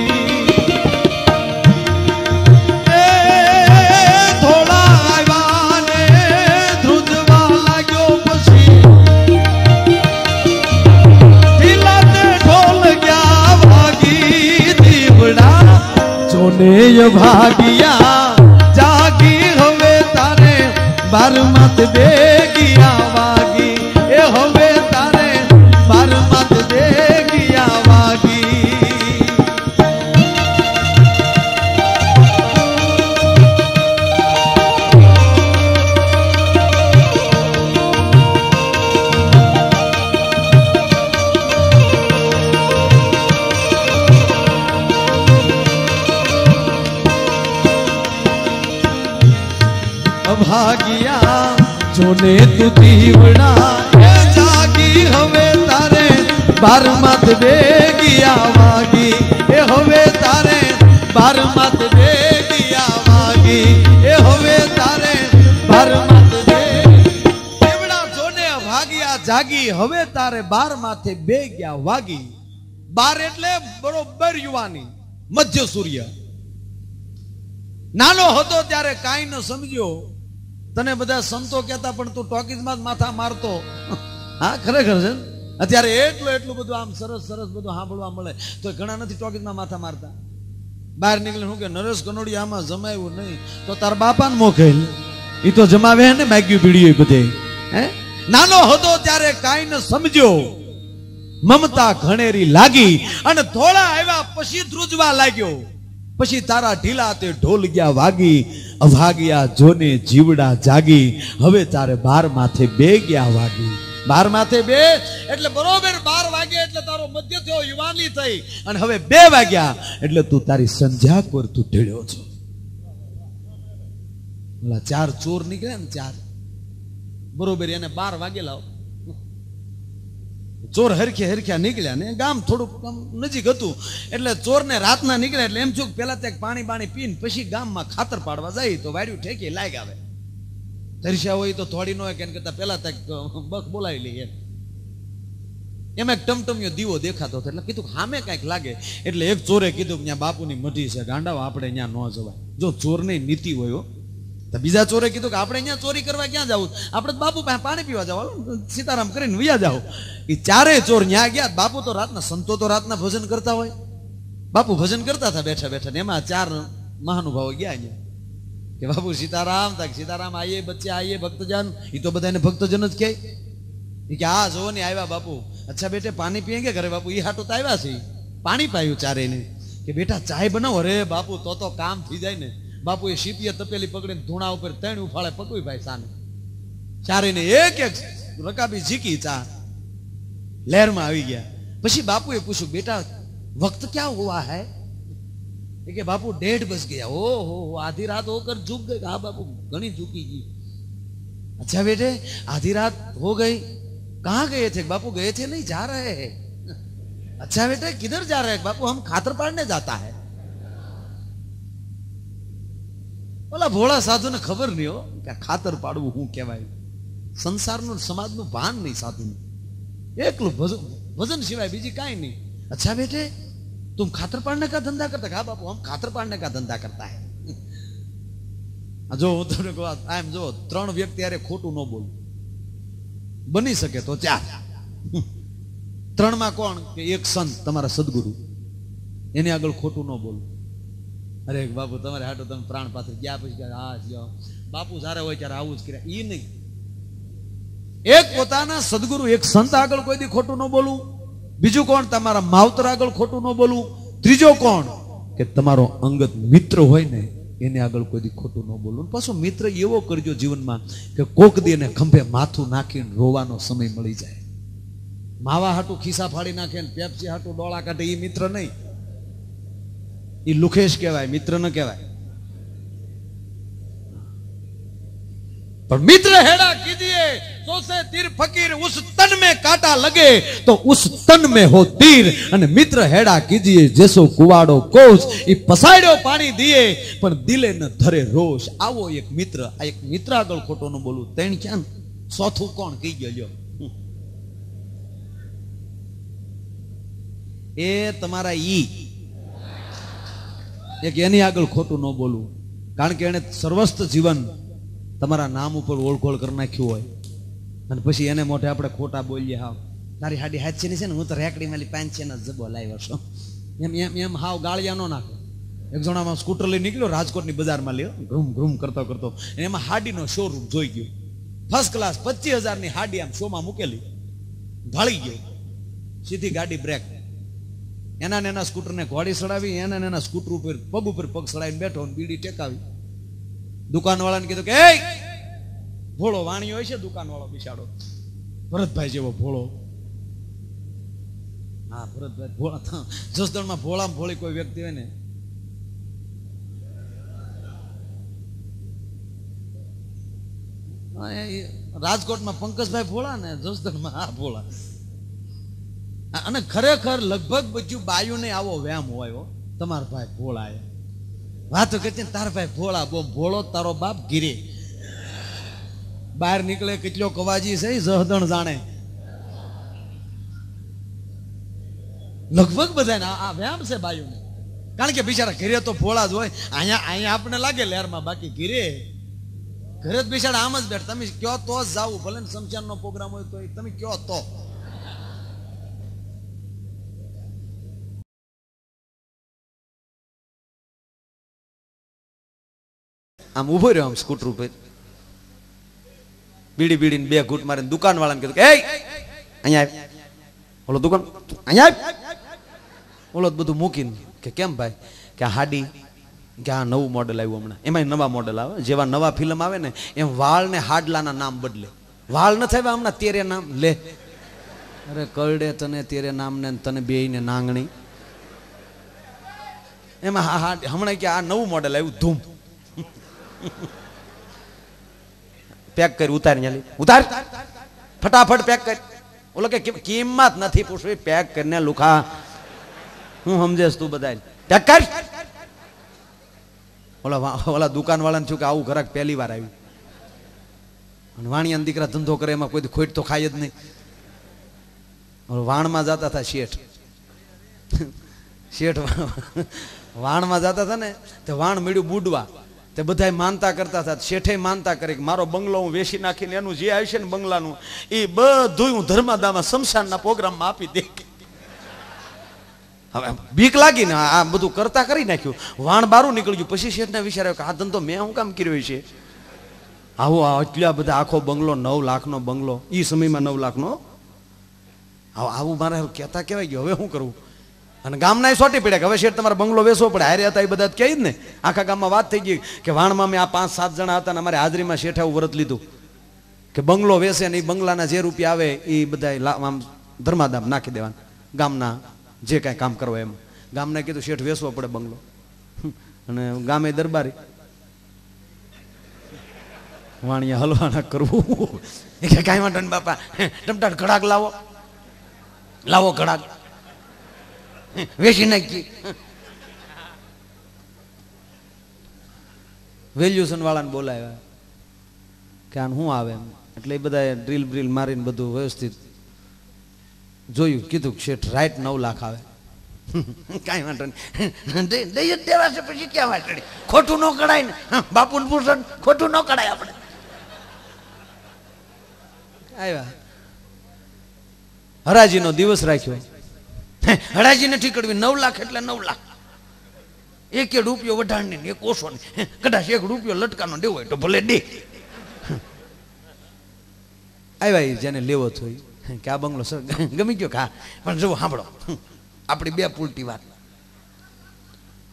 ભાગ્યા જાગી, હવે તારે 12 માથે બેગિયા વાગી. એ હવે તારે 12 માથે બેગિયા વાગી. ભાગ્યા જોને તું દીવડા એ જાગી, હવે તારે બાર માથે બે ગયા વાગી એ હવે તારે બાર માથે બે ગયા વાગી એ હવે તારે બાર માથે બે દેવડા જોને ભાગ્યા જાગી હવે તારે બાર માથે બે ગયા વાગી. બાર એટલે બરોબર યુવાની, મધ્ય સૂર્ય. નાનો હતો ત્યારે કાંઈ ન સમજ્યો. તને બધા સંતો કહેતા પણ તું ટોકીઝમાં જ માથા મારતો. હા ખરેખર છે. અત્યારે એટલું બધું આમ સરસ બધું સાંભળવા મળે તો ઘણા નથી ટોકીઝમાં માથા મારતા. બહાર નીકળે શું કે નરેશ કનોડિયા આમાં જમાયું નહીં તો તાર બાપાને મોકલ, એ તો જમાવે ને માગ્યું પીડ્યું બધે. હે નાનો હતો ત્યારે કાંઈ ન સમજ્યો, મમતા ઘણેરી લાગી અને થોડા આવ્યા પછી ધ્રુજવા લાગ્યો. પછી તારા ઢીલા તે ઢોલ ગયા વાગી અભાગ્યા જોને જીવડા જાગી હવે તારે બાર માથે બે ગયા વાગી. બાર માથે બે એટલે બરોબર 12 વાગ્યા એટલે તારો મધ્ય થયો, યુવાની થઈ અને હવે 2 વાગ્યા એટલે તું તારી સંધ્યા પર તું ઢળ્યો છો. ઓલા 4 ચોર નીકળ્યા ને 4 બરોબર એને 12 વાગે લાવ. ચોર હરખ્યા નીકળ્યા ને ગામ થોડુંક નજીક હતું એટલે ચોર ને રાતના નીકળ્યા એટલે એમ છું પેલા ત્યાં પાણી પીને પછી ગામમાં ખાતર પાડવા જાય તો વાડ્યું ઠેકી લાગ આવે. તરસ્યા હોય તો થોડી નો કે કરતા પેલા ત્યાં બક બોલાવી લઈએ. એમાં એક ટમટમિયો દીવો દેખાતો હતો એટલે કીધું સામે કઈક લાગે એટલે એક ચોરે કીધું ત્યાં બાપુની મઢી છે ગાંડાઓ આપણે ત્યાં ન જવાય. જો ચોરની નીતિ હોય તો બીજા ચોરે કીધું કે આપણે અહીંયા ચોરી કરવા ક્યાં જવું, આપણે બાપુ પાસે પાણી પીવા જાવ, સીતારામ કરીને વયા જાવ. એ 4 ચોર ત્યાં ગયા. બાપુ તો રાતના સંતો તો રાતના ભજન કરતા હોય, બાપુ ભજન કરતા હતા બેઠા ને એમાં 4 મહાનુભાવો ગયા અહીંયા કે બાપુ સીતારામ તક સીતારામ આઈએ બચ્ચે આઈએ ભક્તજન. એ તો બધાને ભક્તજન જ કહે કે આ જોવો ને આવ્યા બાપુ. અચ્છા બેટે પાણી પીએંગે ઘરે બાપુ? એ હાટું તો આવ્યા છે. પાણી પાયું ચારેને કે બેટા ચાય બનાવો. અરે બાપુ તો કામ થઈ જાય ને. બાપુ એ શીપીએ તપેલી પકડીને ધૂણા ઉપર 3 ઉફાળે પકવી ભાઈ સામે ચારેને એક રકાબી ઝીકી ચા લહેરમાં આવી ગયા. પછી બાપુએ પૂછ્યું બેટા વક્ત ક્યાં હુઆ હૈ? કે બાપુ 1:30 बज गया. ओहो आधी रात होकर झुक गए. हाँ बापू घनी झुकी गई. अच्छा बेटे आधी रात हो गई, कहाँ गए थे? बापू गए थे नहीं, जा रहे हैं. अच्छा बेटे किधर जा रहे हैं? बापू हम खातर पाड़ने जाता है. बोला भोळा साधु ने खबर नहीं हो कि खातर पाड़વું હું કહેવાય. સંસારનું સમાજનું ભાન નહીં સાધુને. એકલું ભજન સિવાય બીજી કાંઈ નહીં. अच्छा बेटे तुम खातर पाड़ने का धंधा करता? हाँ बापू हम खातर पाड़ने का धंधा करता है. जो તમને કહું આમ જો 3 વ્યક્તિ યારે ખોટું ન બોલ બની શકે તો 4. 3 માં કોણ કે એક સંત તમારા સદગુરુ એની આગળ ખોટું ન બોલ. અરે બાપુ તમારે હાટો તમે પ્રાણ પાત્ર ગયા પછી હા બાપુ સારા હોય ત્યારે આવું જ કર્યા એ નહીં. એક પોતાના સદગુરુ એક સંત આગળ કોઈ દી ખોટું ન બોલવું. બીજું કોણ તમારા માવતર આગળ ખોટું ન બોલવું. ત્રીજો કોણ કે તમારો અંગત મિત્ર હોય ને એને આગળ કોઈ દી ખોટું ન બોલવું. પાછો મિત્ર એવો કરજો જીવનમાં કે કોક દી એને ખંભે માથું નાખીને રોવાનો સમય મળી જાય. માવા હાટું ખિસ્સા ફાડી નાખે ને પેપ્સી હાટું ડોળા કાઢે એ મિત્ર નહીં, એ લુખેશ કહેવાય, મિત્ર ન કહેવાય. पर मित्र हेड़ा कीजिए तो से तीर फकीर, उस तन में कांटा लगे तो उस तन में हो तीर. અને મિત્ર હેડા કીજીએ જેસો કુવાડો કોષ, ઈ પસાડ્યો પાણી દીએ પણ દિલે ન ધરે રોષ. આવો એક મિત્ર. આ એક મિત્ર આગળ ખોટો ન બોલું. 3 ક્યાં? ચોથું કોણ કહી ગયો? એ તમારા ઈ એક એની આગળ ખોટું ન બોલવું. કારણ કે એને સર્વસ્થ જીવન તમારા નામ ઉપર ઓળખોળ કરી નાખ્યું હોય અને પછી એને મોઢે આપણે ખોટા બોલીએ. હાવ તારી હાડી હાચી ની છે ને હું તો રેકડી માલી 5 ના જબો લાવ્યો છું એમ હાવ ગાળિયા નો નાખો. એક જણામાં સ્કૂટર લઈ નીકળ્યો રાજકોટની બજારમાં લ્યો ઘૂમ કરતો એમાં હાડીનો શોરૂમ જોઈ ગયો. ફર્સ્ટ ક્લાસ 25,000 ની હાડી આમ શોમાં મૂકેલી, ઢાળી ગયો. સીધી ગાડી બ્રેક. એના સ્કૂટરને ઘોડી ચડાવી, એના સ્કૂટર ઉપર પગ ચડાવીને બેઠો અને બીડી ટેકાવી. દુકાન વાળાને કીધું કે એ ભોળો વાણી હોય છે દુકાન વાળો બિચારો ભરતભાઈ જેવો ભોળો. હા ભરતભાઈ ભોળા. જસદણમાં ભોળામાં ભોળી કોઈ વ્યક્તિ હોય ને રાજકોટમાં પંકજભાઈ ભોળા ને જસદણમાં આ ભોળા. અને ખરેખર લગભગ બધું બાયું ને આવો વ્યામ હોય હો. તમારા ભાઈ ભોળા વાતો કરતી તારા ભાઈ ભોળા બહુ ભોળો તારો બાપ ગીરે બહાર નીકળે કેટલો કવાજી છે જહદણ જાણે. લગભગ બધા આ વ્યામ છે બાયું ને, કારણ કે બિચારા ઘરે તો ભોળા જ હોય. અહીંયા આપણે લાગે લહેરમાં, બાકી ઘરે જ બિચારા આમ જ બેઠ. તમે કયો તો જ જાવું, ભલે ને સમશાનનો પ્રોગ્રામ હોય તો તમે કયો તો. આમ ઉભો રહ્યો, આમ સ્કૂટર ઉપર બીડી બીડીને 2 ઘૂંટ મારીને દુકાન વાળાને કીધું કે અહીંયા ઓલો દુકાન અહીંયા ઓલો બધું મૂકીને કે કેમ ભાઈ કે આ હાડી કે આ નવું મોડેલ આવ્યું હમણાં, એમાં નવા મોડેલ આવે, જેવા નવા ફિલ્મ આવે ને એમ વાળ ને હાડલાના નામ બદલે. વાળ નથી આવ્યા હમણાં તેરે નામ લે. અરે કરડે તને તેરે નામ ને તને બેયને નાંગણી. એમાં હમણાં કે આ નવું મોડેલ આવ્યું ધૂમ. પેક કરી ઉતારી ઉતાર ફટાફટ પેક કરી. ઓલો કે કિંમત નથી પૂછવી, પેક કરીને લુખા હું સમજેશ તું બધા પેક કર. ઓલા દુકાન વાળાને થયું કે આવું ઘરાક પહેલી વાર આવ્યું. અને વાણિયાના દીકરા ધંધો કરે એમાં કોઈ ખોટ તો ખાય જ નહીં. વાણમાં જતા હતા શેઠ વાણમાં જતા હતા ને તે વાણ મળ્યું બુડવા. તે બધા માનતા કરતા હતા. શેઠે માનતા કરી કે મારો બંગલો હું વેચી નાખીને એનું જે આવશે ને બંગલાનું એ બધું હું ધર્માદામાં શમશાનના પ્રોગ્રામમાં આપી દે. હવે બીક લાગીને આ બધું કરતા કરી નાખ્યું. વાણ બારું નીકળી ગયું. પછી શેઠને વિચાર્યો કે આ ધંધો મેં શું કામ કર્યો છે. આવો એટલા બધા આખો બંગલો 9 લાખનો બંગલો, એ સમયમાં 9 લાખનો. આવું મારે કહેતા કહેવાય ગયો. હવે શું કરવું? અને ગામના સોટી પડ્યા કે હવે શેઠ તમારે બંગલો વેચવો પડે. હારે હતા એ બધા કહે જ ને. આખા ગામમાં વાત થઈ ગઈ કે વાણમાં મેં આ 5-7 જણા હતા ને અમારે હાજરીમાં શેઠે આવું વ્રત લીધું કે બંગલો વેચે ને એ બંગલાના જે રૂપિયા આવે એ બધા આમ ધર્માદામ નાખી દેવાના. ગામના જે કાંઈ કામ કરવા એમ ગામને કીધું શેઠ વેચવો પડે બંગલો. અને ગામે દરબારી વાણિયા હલવાના કરવું કે કાંઈ વાંધો નહીં બાપા, ટમટાટ ઘડાક લાવો લાવો ઘડાક વેચી નાખી. વેલ્યુશન વાળાને બોલાવ્યા કે આને શું આવે એમ. એટલે એ બધા ડ્રીલ બ્રીલ મારીને બધું વ્યવસ્થિત જોયું. કીધું શેઠ રાઈટ 9 લાખ આવે. કાંઈ વાંધો નહીં દઈ જ દેવા છે, પછી ક્યાં વાંચડી ખોટું ન કઢાય ને. બાપુને પૂછો ખોટું ન કઢાય. આપણે આવ્યા હરાજીનો દિવસ રાખ્યો. હરાજી નથી કરવી, 9 લાખ એટલે 9 લાખ. 1 રૂપિયો વઢાણ ને 1 ઓછો ને. કદાચ 1 રૂપિયો લટકાનો દેવો હોય તો ભલે દે. આવ્યા જેને લેવો થયો કે આ બંગલો સર ગમી ગયો ખા. પણ જો સાંભળો આપણી 2 પૂલટી વાત.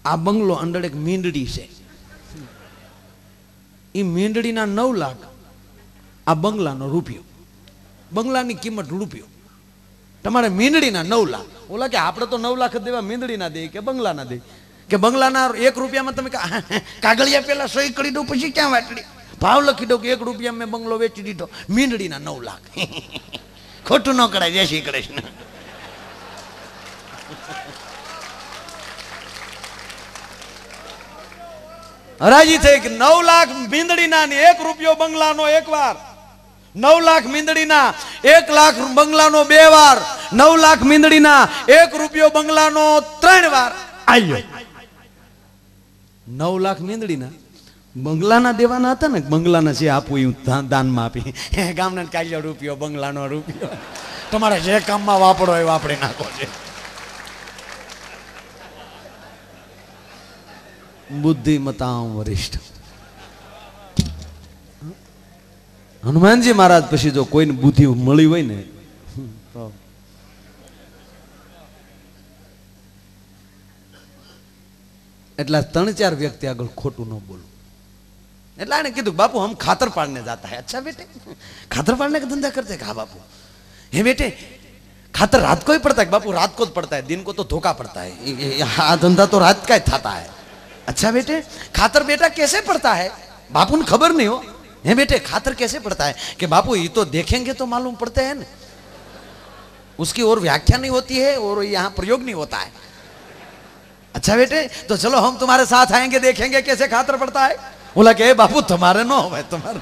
આ બંગલો અંદર એક મીંડડી છે. એ મીંડડીના 9 લાખ, આ બંગલાનો રૂપિયો. બંગલાની કિંમત રૂપિયો, તમારે મીંડડીના 9 લાખ. ઓલા કે આપણે તો 9 લાખ જ દેવા, મીંડડીના દે કે બંગલાના દે. કે બંગલાના 1 રૂપિયામાં તમે કાગળિયા પેલા સહી કરી દો, પછી ક્યાં વાટડી ભાવ લખી દો કે 1 રૂપિયા મેં બંગલો વેચી દીધો. મીંડડીના 9 લાખ. ખોટું ન કરાય. જય શ્રી કૃષ્ણ. હરાજી થઈ કે 9 લાખ મીંદડીના ને 1 રૂપિયો બંગલાનો 1 વાર, 9 લાખ મીંદડીના 1 લાખ બંગલાનો 2 વાર, 9 લાખ મીંદડીના 1 રૂપિયો બંગલાનો 3 વાર. આયો 9 લાખ મીંદડીના બંગલાના દેવાના હતા ને. બંગલાના જે આપવું એ દાનમાં આપી. ગામના કાલ્યો રૂપિયો બંગલાનો રૂપિયો. તમારે જે કામમાં વાપરો એ વાપરી નાખો છે. બુદ્ધિમતામ વરિષ્ઠ. હનુમાનજી મહારાજ પછી જો કોઈને બુદ્ધિ મળી હોય ને તો એટલા 3-4 વ્યક્તિ આગળ ખોટું ન બોલું. એટલે એને કીધું બાપू हम खातर पाड़ने जाता है. अच्छा बेटे खातर पाड़ने का धंधा करते हैं. कहा बापू हे बेटे खातर रात को ही पड़ता है. बापू रात को तो पड़ता है, दिन को तो धोखा पड़ता है. हाँ धंधा तो रात का ही था है. अच्छा बेटे खातर बेटा कैसे पड़ता है. बापू ने खबर नहीं हो. हे बेटे खातर कैसे पड़ता है. कि बापू ये तो देखेंगे तो मालूम पड़ते हैं ना. उसकी और व्याख्या नहीं होती है और यहाँ प्रयोग नहीं होता है। अच्छा बेटे तो चलो हम तुम्हारे साथ आएंगे, देखेंगे कैसे खातर पड़ता है। बोला कि बापू तुम्हारे नो भाई, तुम्हारे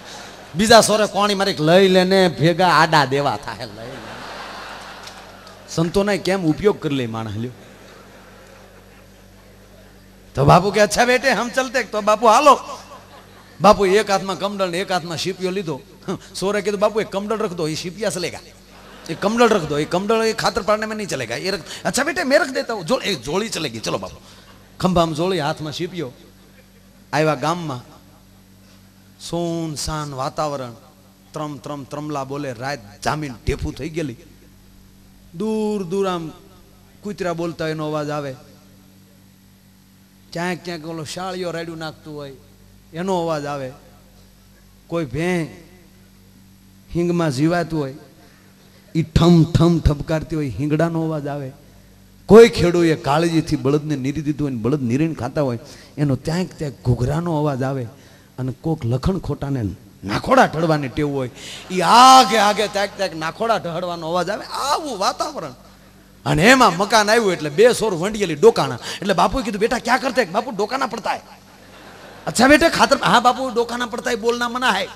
बीजा सोरे कोणी मारे लई लेने भेगा आडा देवा था है। लई संतो ने केम उपयोग कर ले माना ल्यो। तो बापू के अच्छा बेटे हम चलते। तो बापू हालो। बापू एक हाथ में कमंडल ने एक हाथ में शिपियो लीधो। सोरे के तो बापू एक कमंडल रख दो, ये शिपिया चलेगा। एक कमंडल रख दो, ये कमंडल ये खातर पाड़ने में नहीं चलेगा, ये रख। अच्छा बेटे मैं रख देता हूँ, एक जोड़ी चलेगी। चलो बापू खंभा में जोड़ी, हाथ में शिपियो। आया गाम में सुनसान वातावरण, त्रम त्रम त्रमला बोले, रात जामीन ढेफू थई गेली। दूर दूर आम कूतरा बोलता एनो अवाज आवे, क्यांक क्यांक ओलो शाळियो राड्યું નાખતું હોય એનો અવાજ આવે, કોઈ ભેં હિંગમાં જીવાતું હોય ઈ ઠમ ઠમ ઠપકારતી હોય હિંગડાનો અવાજ આવે, કોઈ ખેડૂએ કાળજીથી બળદને નીરી દીધું હોય, બળદ નીરીને ખાતા હોય એનો ત્યાંક ત્યાં ઘૂઘરાનો અવાજ આવે, અને કોક લખણ ખોટાને નાખોડા ઢળવાની ટેવ હોય ઈ આગે આગે ત્યાંક ત્યાંક નાખોડા ઢળવાનો અવાજ આવે। આવું વાતાવરણ અને એમાં મકાન આવ્યું એટલે બે સોર વંડિયેલી ડોકાણા। એટલે બાપુએ કીધું બેટા ક્યાં કરતે? બાપુ डोकाना पड़ता है। अच्छा बेटे खातर? हाँ बापू डोकाना पड़ता है, बोलना मना है।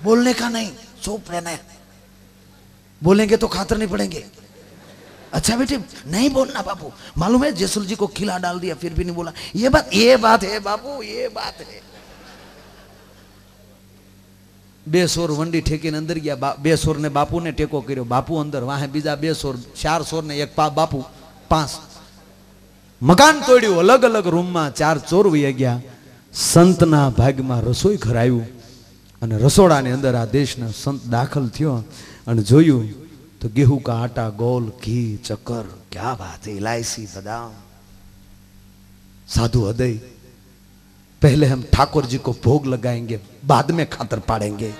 बोलने का नहीं, चुप रहना है, बोलेंगे तो खातर नहीं पड़ेंगे। अच्छा बेटे नहीं बोलना बापू, मालूम है जयसुल जी को खिला डाल दिया फिर भी नहीं बोला। ये बात है बापू, ये बात है। बे सोर वंडी ठेकीने अंदर गया, बे सोर ने बापू ने टेको कर्यो, बापू अंदर, वहां बीजा बे सोर, 4 सोर ने एक बापू 5। मकान तोड़્યું, अलग अलग रूम में 4 चोर वही गया। संतना भाग में रसोई घर आयु અને રસોડાની અંદર આ દેશના સંત દાખલ થયો અને જોયું तो गेहूं का आटा, गोल, घी, चक्कर, क्या बात है, इलायची, बादाम। साधु हृदय, पहले हम ठाकुर जी को भोग लगाएंगे, बाद में खातर पाड़ेंगे।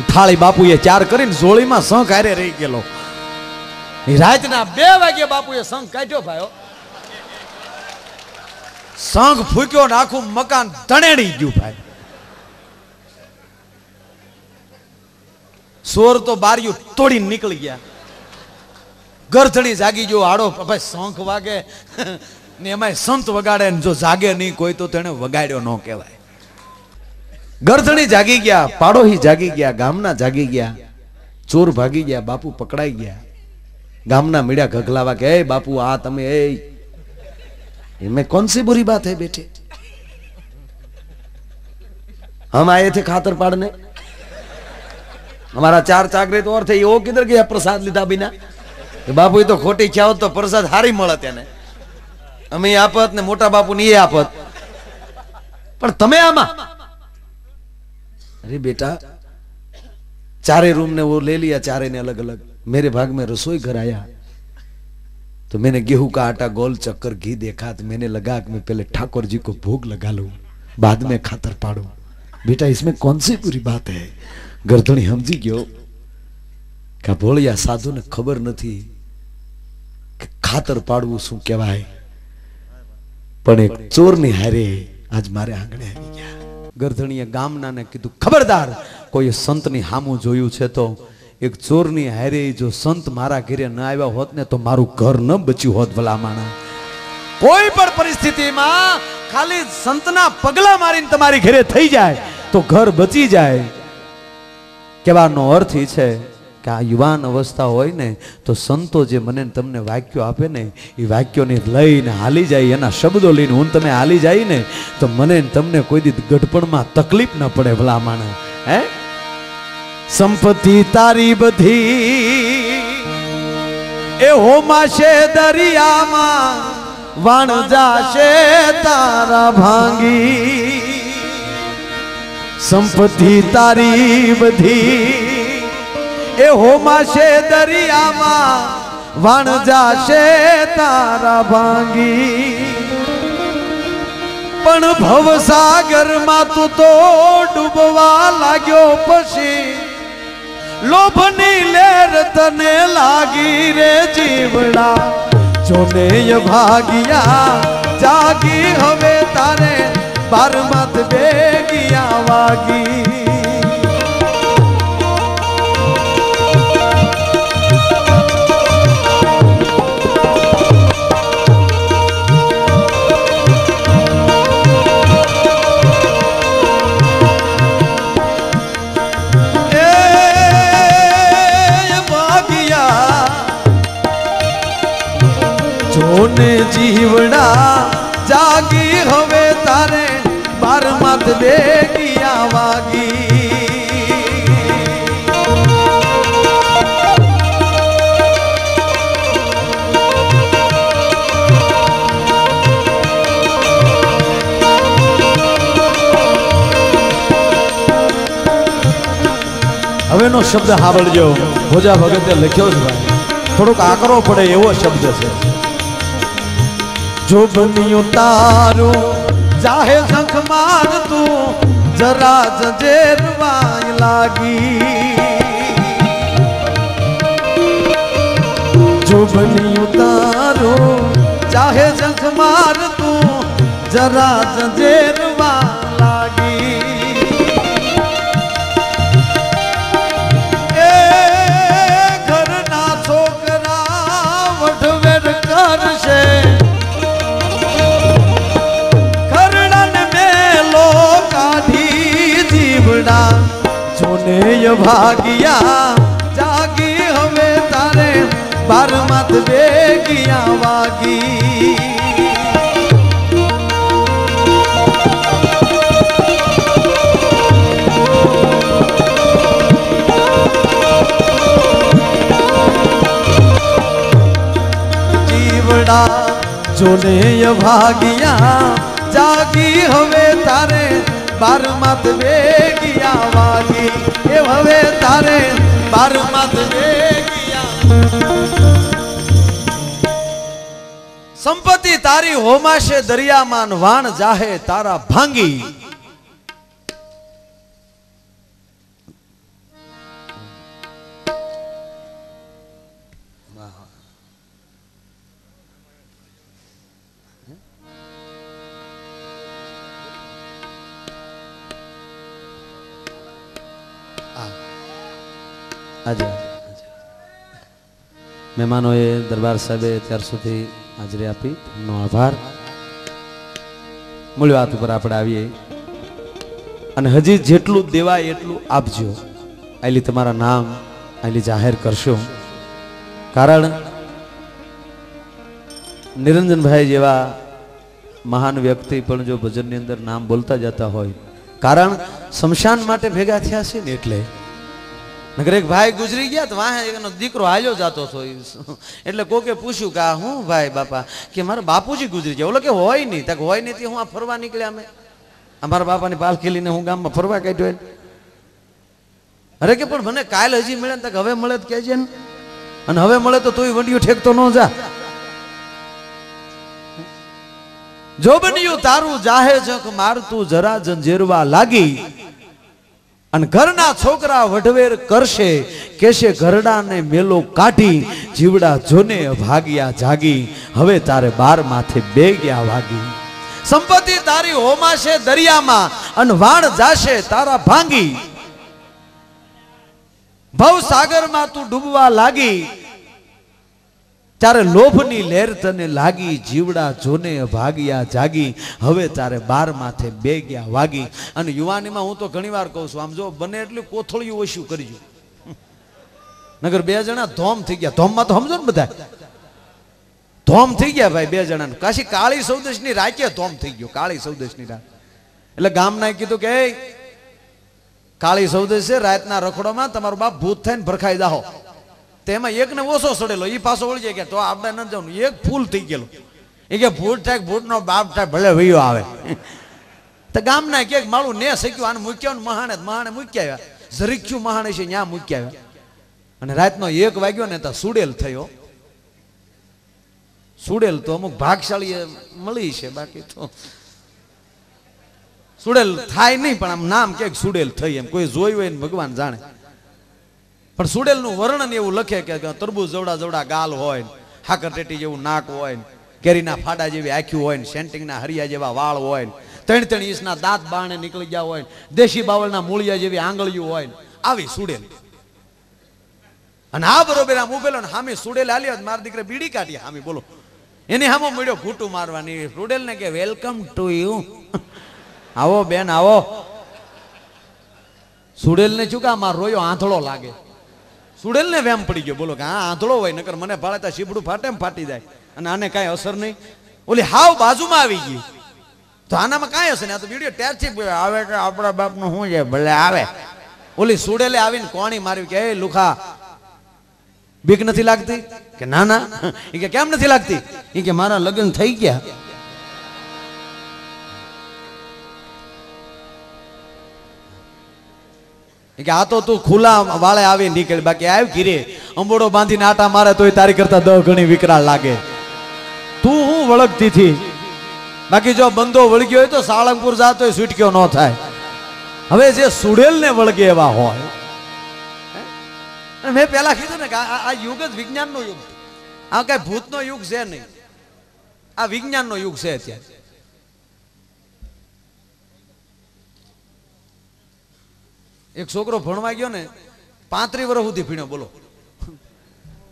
थाली बापू ये 4 करीने जोड़ी में संख हारे रही गेलो। रातना 2 वागे बापू ये संख काढ्यो भायो, संख फूक्यो, आखू मकान तणेड़ी गયું भाई। सोर तो बारियों तोड़ी निकल गया, गरथणी जागी जो आड़ो भाई शंख वागे ने एमाय संत वगाड़े, जो जागे नहीं कोई तो तेने वगाड्यो न कहेवाय। गरथणी जागी गया, पाड़ो ही जागी गया, गामना जागी गया, चोर भागी गया, बापू पकड़ाई गया। गामना मीडिया घगलावा के ए बापू आ तमे ए, इनमें कौन सी बुरी बात है बेटे? हम आए थे खातर पाड़ने, हमारा 4 चाकरे तो और थे, वो किधर गया प्रसाद लीधा बिना? तो बापू तो खोटी क्या हो तो प्रसाद हारी મળે તેને, અમે આપત ને મોટા બાપુ ની એ આપત, પણ તમે આમાં। अरे बेटा 4 रूम ने वो ले लिया, 4 ने अलग अलग। मेरे भाग में रसोई घर आया तो मैंने गेहूं का आटा, गोल, चक्कर, घी देखा तो मैंने लगा कि मैं पहले ठाकुर जी को भोग लगा लूं, बाद में खातर पाड़ू। बेटा इसमें कौन सी बुरी बात है? गरधणी समझी गयो कि भोळिया साधु ने खबर नहीं कि खातर पाड़वू शू कहेवाय, पण एक चोर ने हारे आज मारे आंगणे आई गया। गरधणीए गामना ने कीधुं खबरदार कोई संत नी हामू जोयुं छे तो एक चोर नी हारे जो संत मारा घरे न आव्या होत ने तो मारू घर न बच्યું होत। भला माणा कोई पण परिस्थिति में खाली संतना पगला मारीने तमारी घरे थई जाए तो घर बची जाए। कहेવાનો अर्थ ई छे कि आ युवान अवस्था होय ने तो संतो जे मने तमने वाक्यो आपे ने ई वाक्योने लईने हाली जाय, एना शब्दो लईने हुन तमे हाली जाय ने तो मने तमने कोई दी गढपणमां तकलीफ न पड़े। भला माणा हे संपत्ति तारी बधी ए होमाशे दरियामां वाण जाशे तारा भांगी। संपत्ति तारी बधी ए होमाशे दरियामां वाण जाशे तारा भांगी। पण भवसागर मां तू तो डूबवा लाग्यो पछी लोभनी लहर तने लागी रे जीवड़ा जोने ये भागिया जागी हवे तारे बार मत बेगिया वागी। ઓને જીવડા જાગી હવે તારે બાર માત બેગિયા વાગી હવેનો શબ્દ સાંભળજો ભોજા ભગતે લખ્યો છે ભાઈ થોડોક આકરો પડે એવો શબ્દ છે જો બન્યું તારું જાહે ઝંખ માર તું જરા જજેરવાય લાગી જો બન્યું તારું ચાહે ઝંખ માર તું જરા જજેરવા લાગી જોને ભાગ્યા જાગી હવે તારે બાર માત બેગિયા વાગી જીવડા જોને ભાગ્યા જાગી હવે તારે બાર માત બેગિયા વાગી એ હવે તારે બાર માત બેગિયા સંપત્તિ તારી હોમાશે દરિયામાં વાણ જાહે તારા ભાંગી આજે મહેમાનોએ દરબાર સાહેબે અત્યાર સુધી હાજરી આપી એમનો આભાર મૂળ વાત ઉપર આપણે આવીએ અને હજી જેટલું દેવાય એટલું આપજો આલી તમારા નામ આલી જાહેર કરશો કારણ નિરંજનભાઈ જેવા મહાન વ્યક્તિ પણ જો ભજનની અંદર નામ બોલતા જતા હોય કારણ શમશાન માટે ભેગા થયા છે ને એટલે નગર એક ભાઈ ગુજરી ગયા તો વાહે એનો દીકરો હાલ્યો જતો હતો એટલે કોકે પૂછ્યું કે આ હું ભાઈ બાપા કે મારા બાપુજી ગુજરી ગયા ઓલો કે હોય નહીં તક હોય નહીં હું આ ફરવા નીકળ્યા અમે અમારા બાપાની પાલખી લઈને હું ગામમાં ફરવા કાઢ્યો અરે કે પણ મને કાલ હજી મળે તક હવે મળે તો કહેજે ને અને હવે મળે તો તોય વંડિયું ઠેકતો ન જા જો બન્યું તારું જાહે જખ મારતું જરા જંજેરવા લાગી અને ઘરના છોકરા વઢવેર કરશે કેશે ઘરડાને મેલો કાઢી જીવડા જોને ભાગ્યા જાગી હવે તારે બાર માથે બેગ્યા વાગી સંપત્તિ તારી હોમાશે દરિયામાં અને વાણ જાશે તારા ભાંગી ભવ સાગરમાં તું ડૂબવા લાગી ત્યારે લોભની લહેર તને લાગી જીવડા જોને ભાગ્યા જાગી હવે તારે બાર માથે બેગ્યા વાગી અને યુવાનીમાં હું તો ઘણી વાર કહું છું આમ જો બને એટલું કોથળિયું ઓછું કરજો નગર બે જણા ધોમ થઈ ગયા ધોમમાં તો સમજો ને બધા ધોમ થઈ ગયા ભાઈ બે જણા કાશી કાળી સૌદેશ ની રાતે ધોમ થઈ ગયો કાળી સૌદેશ ની રાત એટલે ગામના કીધું કે કાળી સૌદેશ છે રાતના રખડોમાં તમારો બાપ ભૂત થઈને ભરખાઈ જાહો તેમાં એક ને ઓછો સડેલો એ પાછો વળી જાય કે તો આપણે ન જવાનું એક ફૂલ થઈ ગયેલો એ કે ભૂત થાય ભૂત નો બાપ થાય ભલે વયો આવે તો ગામના કે માળું ને શક્યું આને મૂક્યા મહાણે મહાણે મૂકી આવ્યા જરીક્યું મહાણે છે ત્યાં મૂકી આવ્યા અને રાતનો 1 વાગ્યો ને તો સુડેલ થયો સુડેલ તો અમુક ભાગશાળી મળી છે બાકી તો સુડેલ થાય નહીં પણ આમ નામ કે સુડેલ થઈ એમ કોઈ જોયું હોય ને ભગવાન જાણે પણ સુડેલ નું વર્ણન એવું લખે કે તરબૂચ જવડા જવડા ગાલ હોય હાકર ટેટી જેવું નાક હોય કેરીના ફાડા જેવી આંખ્યું હોય સેન્ટિંગના હરિયા જેવા વાળ હોય 3-3 ઇંચના દાંત બાણે નીકળી ગયા હોય દેશી બાવળના મૂળિયા જેવી આંગળીઓ હોય આવી સુડેલ અને આ બરોબર આમ ઉભેલો ને હામી સુડેલ આલ્યો મારા દીકરે બીડી કાઢી હામી બોલો એની હામો મળ્યો ઘૂંટું મારવાની સુડેલ ને કે વેલકમ ટુ યુ આવો બેન આવો સુડેલ ને શું કા માર રોયો આંધળો લાગે સુડેલ ને વેમ પડી ગયો બોલો કે હા આંધળો હોય નકર મને ભાળે તો શીબડું ફાટે એમ ફાટી જાય અને આને કાંઈ અસર નહીં. ઓલી હાવ બાજુમાં આવી ગઈ તો આનામાં કાંઈ હશે ને. આ તો વિડીયો ત્યારથી આવે કે આપણા બાપનું શું છે ભલે આવે. ઓલી સુડેલે આવીને કોણી માર્યું કે એ લુખા બીક નથી લાગતી કે ના ના. એ કે કેમ નથી લાગતી? એ કે મારા લગ્ન થઈ ગયા. કે આ તો તું ખુલ્લા વાળે આવી નીકળી, બાકી આવ ઘીરે અંબોડો બાંધીને આટા મારે તોય તારી કરતા 10 ગણી વિકરાળ લાગે. તું હું વળગતી થી? બાકી જો બંધો વળગ્યો હોય તો સાળંગપુર જાતો છૂટક્યો ન થાય. હવે જે સુડેલ ને વળગે એવા હોય. મેં પેલા કીધું ને કે આ યુગ જ વિજ્ઞાનનો યુગ. આ કઈ ભૂતનો યુગ છે નહીં, આ વિજ્ઞાનનો યુગ છે. અત્યારે એક છોકરો ભણવા ગયો ને 35 વર્ષ સુધી ભણ્યો. બોલો,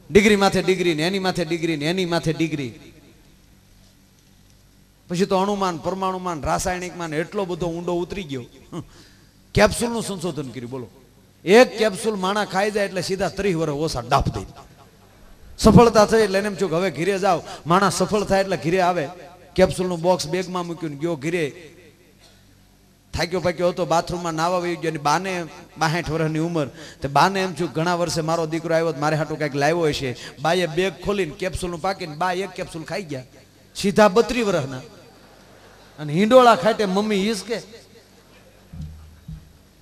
ડિગ્રી માથે ડિગ્રી ને એની માથે ડિગ્રી ને એની માથે ડિગ્રી. પછી તો અણુમાન, પરમાણુમાન, રાસાયણિકમાન એટલો બધો ઊંડો ઉતરી ગયો. કેપ્સ્યુલનું સંશોધન કર્યું. બોલો, એક કેપ્સ્યુલ માણા ખાઈ જાય એટલે સીધા 30 વર્ષ ઓછા ડાપ દઈ. સફળતા થઈ એટલે એમ છું કે હવે ઘીરે જાવ. માણા સફળ થાય એટલે ઘીરે આવે. કેપ્સ્યુલનું બોક્સ બેગમાં મૂક્યું ગયો ઘીરે. થાક્યો પાક્યો હતો, બાથરૂમમાં નાવા વહી ગયો. બાને 62 વર્ષની ઉંમર. તે બાને એમ છું ઘણા વર્ષે મારો દીકરો આવ્યો મારે હાટું કંઈક લાવ્યો હશે. બાએ બેગ ખોલીને કેપ્સ્યુલનું પાકીને બા એક કેપ્સ્યુલ ખાઈ ગયા. સીધા 32 વર્ષના. અને હિંડોળા ખાટે મમ્મી હિસકે.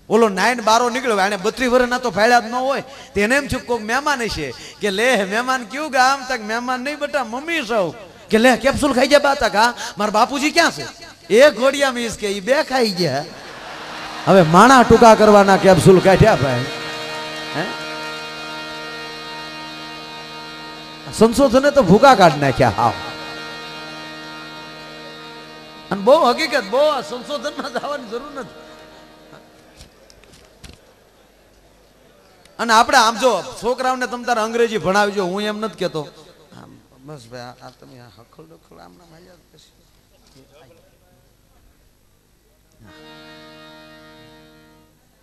ઓલો 9-12 નીકળ્યો. એને 32 વર્ષના તો ફાળ્યા જ ન હોય. તેને એમ છું કોઈક મહેમાન હશે કે લે મહેમાન કયું ગામ તક મહેમાન નહીં બેટા મમ્મી સૌ કે લે કેપ્સ્યુલ ખાઈ ગયા. બા તક હા મારા બાપુજી ક્યાં છે? એક ઘોડિયા મીસ કે ઈ 2 ખાઈ ગયા. હવે માણા ટૂંકા કરવાના કેપ્સ્યુલ કાઢ્યા ભાઈ. સંશોધને તો ભૂકા કાઢ નાખ્યા હાવ. અને બહુ હકીકત, બહુ સંશોધનમાં જવાની જરૂર નથી. અને આપણે આમ જો છોકરાઓને તમ તારે અંગ્રેજી ભણાવજો, હું એમ નથી કેતો. બસ ભાઈ આ તમે હખલ ડખલ આમ નામ આવ્યા.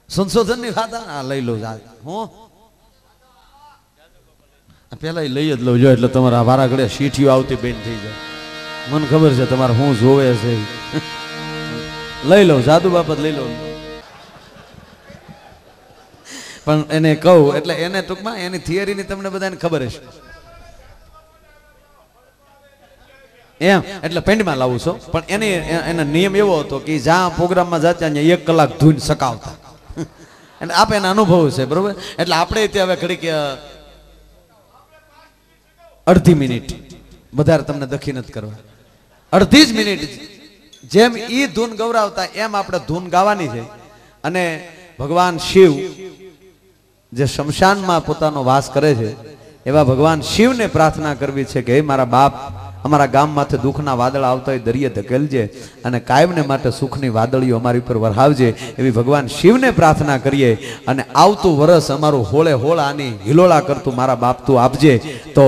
સંશોધન ની વાત લઈ લો. હું પેલા લઈ જ લઉં જો એટલે તમારા વારા ઘડે સીટીઓ આવતી બેન થઈ જાય. મને ખબર છે તમારે હું જોવે છે. લઈ લઉં જાદુ બાબત લઈ લઉં. પણ એને કહું એટલે એને ટૂંકમાં એની થિયરીની તમને બધાને ખબર હશે એમ. એટલે પેન્ડમાં લાવું છું. પણ એનો નિયમ એવો હતો કે જ્યાં પ્રોગ્રામમાં જતા 1 કલાક ધૂન સકાવતા. એટલે આપ એના અનુભવ છે બરોબર. એટલે આપણે ત્યાં હવે ઘડીક 1/2 મિનિટ વધારે તમને દખી નથી કરવા. 1/2 જ મિનિટ જેમ ઈ ધૂન ગૌરાવતા એમ આપણે ધૂન ગાવાની છે. અને ભગવાન શિવ જે શમશાનમાં પોતાનો વાસ કરે છે એવા ભગવાન શિવને પ્રાર્થના કરવી છે કે હે મારા બાપ, અમારા ગામમાંથી દુઃખના વાદળા આવતા હોય દરિયે ધકેલજે અને કાયમને માટે સુખની વાદળીઓ અમારી ઉપર વરહાવજે એવી ભગવાન શિવને પ્રાર્થના કરીએ. અને આવતું વરસ અમારું હોળે હોળ આની હિલોળા કરતું મારા બાપ તું આપજે. તો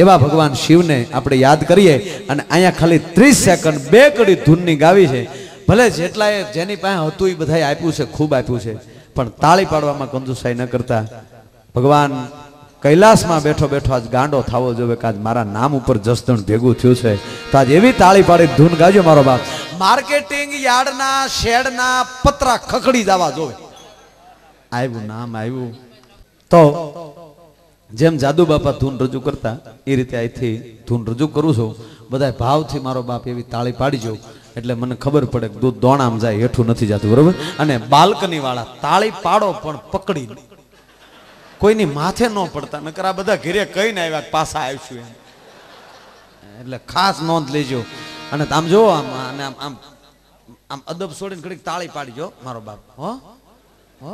એવા ભગવાન શિવને આપણે યાદ કરીએ. અને અહીંયા ખાલી 30 સેકન્ડ 2 કડી ધૂનની ગાવી છે. ભલે જેટલાએ જેની પાસે હતું એ બધાએ આપ્યું છે, ખૂબ આપ્યું છે, પણ તાળી પાડવામાં કંજુસાઈ ન કરતા. ભગવાન કૈલાસમાં બેઠો બેઠો આજ ગાંડો થવો જોઈએ કે આજ મારા નામ ઉપર જસદણ ભેગું થયું છે. તો આજ એવી તાળી પાડી ધૂન ગાજો મારો બાપ. માર્કેટિંગ યાર્ડના શેડના પતરા ખખડી જવા જોવે. આવ્યું નામ આવ્યું. તો જેમ જાદુ બાપા ધૂન રજૂ કરતા એ રીતે અહીંથી ધૂન રજૂ કરું છું. બધા ભાવથી મારો બાપ એવી તાળી પાડીજો એટલે મને ખબર પડે કે દૂધ દોણામ જાય હેઠું નથી જતું બરોબર. અને બાલ્કની વાળા તાળી પાડો પણ પકડી કોઈની માથે ન પડતા. નકર આ બધા ઘરે કહીને આવ્યા પાછા આવશું એમ. એટલે ખાસ નોંધ લેજો. અને આમ જો આમ આમ આમ અદબ છોડીને ઘડીક તાળી પાડીજો મારો બાપ. હો હો.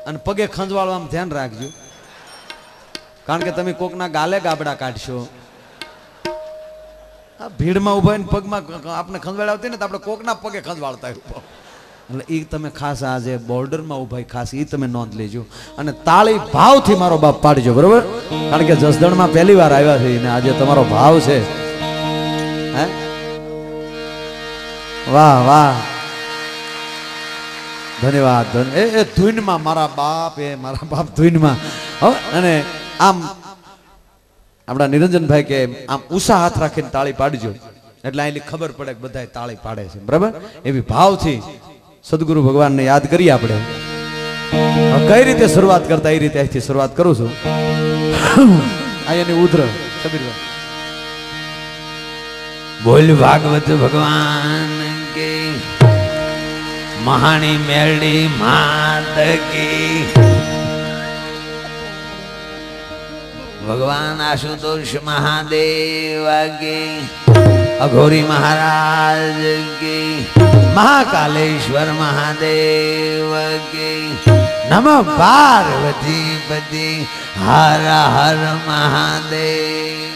અને પગે ખંજવાળો આમ ધ્યાન રાખજો. કારણ કે તમે કોકના ગાલે ગાબડા કાઢશો. આ ભીડમાં ઉભા ને પગમાં આપણે ખંજવાળ આવતી ને તો આપણે કોકના પગે ખંજવાળતા હોય. એટલે એ તમે ખાસ આ જે બોર્ડરમાં ઉભા ખાસ એ તમે નોંધ લેજો. અને તાળી ભાવથી મારો બાપ પાડજો બરોબર. કારણ કે જસદણમાં પહેલી વાર આવ્યા છે ને આજે તમારો ભાવ છે. હે વાહ વાહ ધન્યવાદ. એ ધૂનમાં મારા બાપ ધૂનમાં. અને આમ આપણા નિરંજનભાઈ કે આમ ઉષા હાથ રાખીને તાળી પાડજો એટલે આની ખબર પડે કે બધા તાળી પાડે છે, બરાબર? એવી ભાવથી સદગુરુ ભગવાનને યાદ કરીએ આપણે. કઈ રીતે શરૂઆત કરતા એ રીતે અહીંથી શરૂઆત કરું છું. અહીંયાની ઉધર કબીરભાઈ બોલ ભાગવત ભગવાન કે મહાણી મેરડી માત કી. ભગવાન આશુતોષ મહાદેવ કી. અઘોરી મહારાજ કી. મહાકાલેશ્વર મહાદેવ કી. નમઃ પાર્વતી પતિ હર હર મહાદેવ.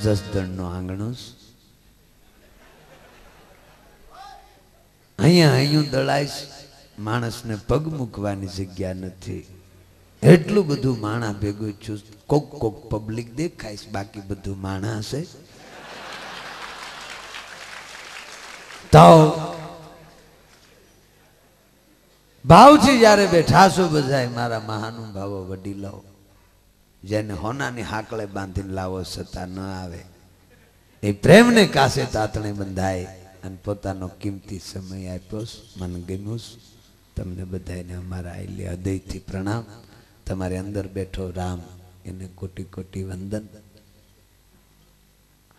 જસદણનો આંગણો અહીંયા દળાય માણસને પગ મૂકવાની જગ્યા નથી. એટલું બધું માણા ભેગું છું. કોક કોક પબ્લિક દેખાય, બાકી બધું માણા હશે. તો ભાવથી જયારે બેઠા છો બધા મારા મહાનુભાવો વડીલો, જેને હોનાની હાકળે બાંધીને લાવો છતાં ન આવે, એ પ્રેમને કાસે તાતણે બંધાય અને પોતાનો કિંમતી સમય આપ્યો. મને ગમ્યું. તમને બધાને અમારા આઈલે હૃદયથી પ્રણામ. તમારી અંદર બેઠો રામ એને કોટી કોટી વંદન.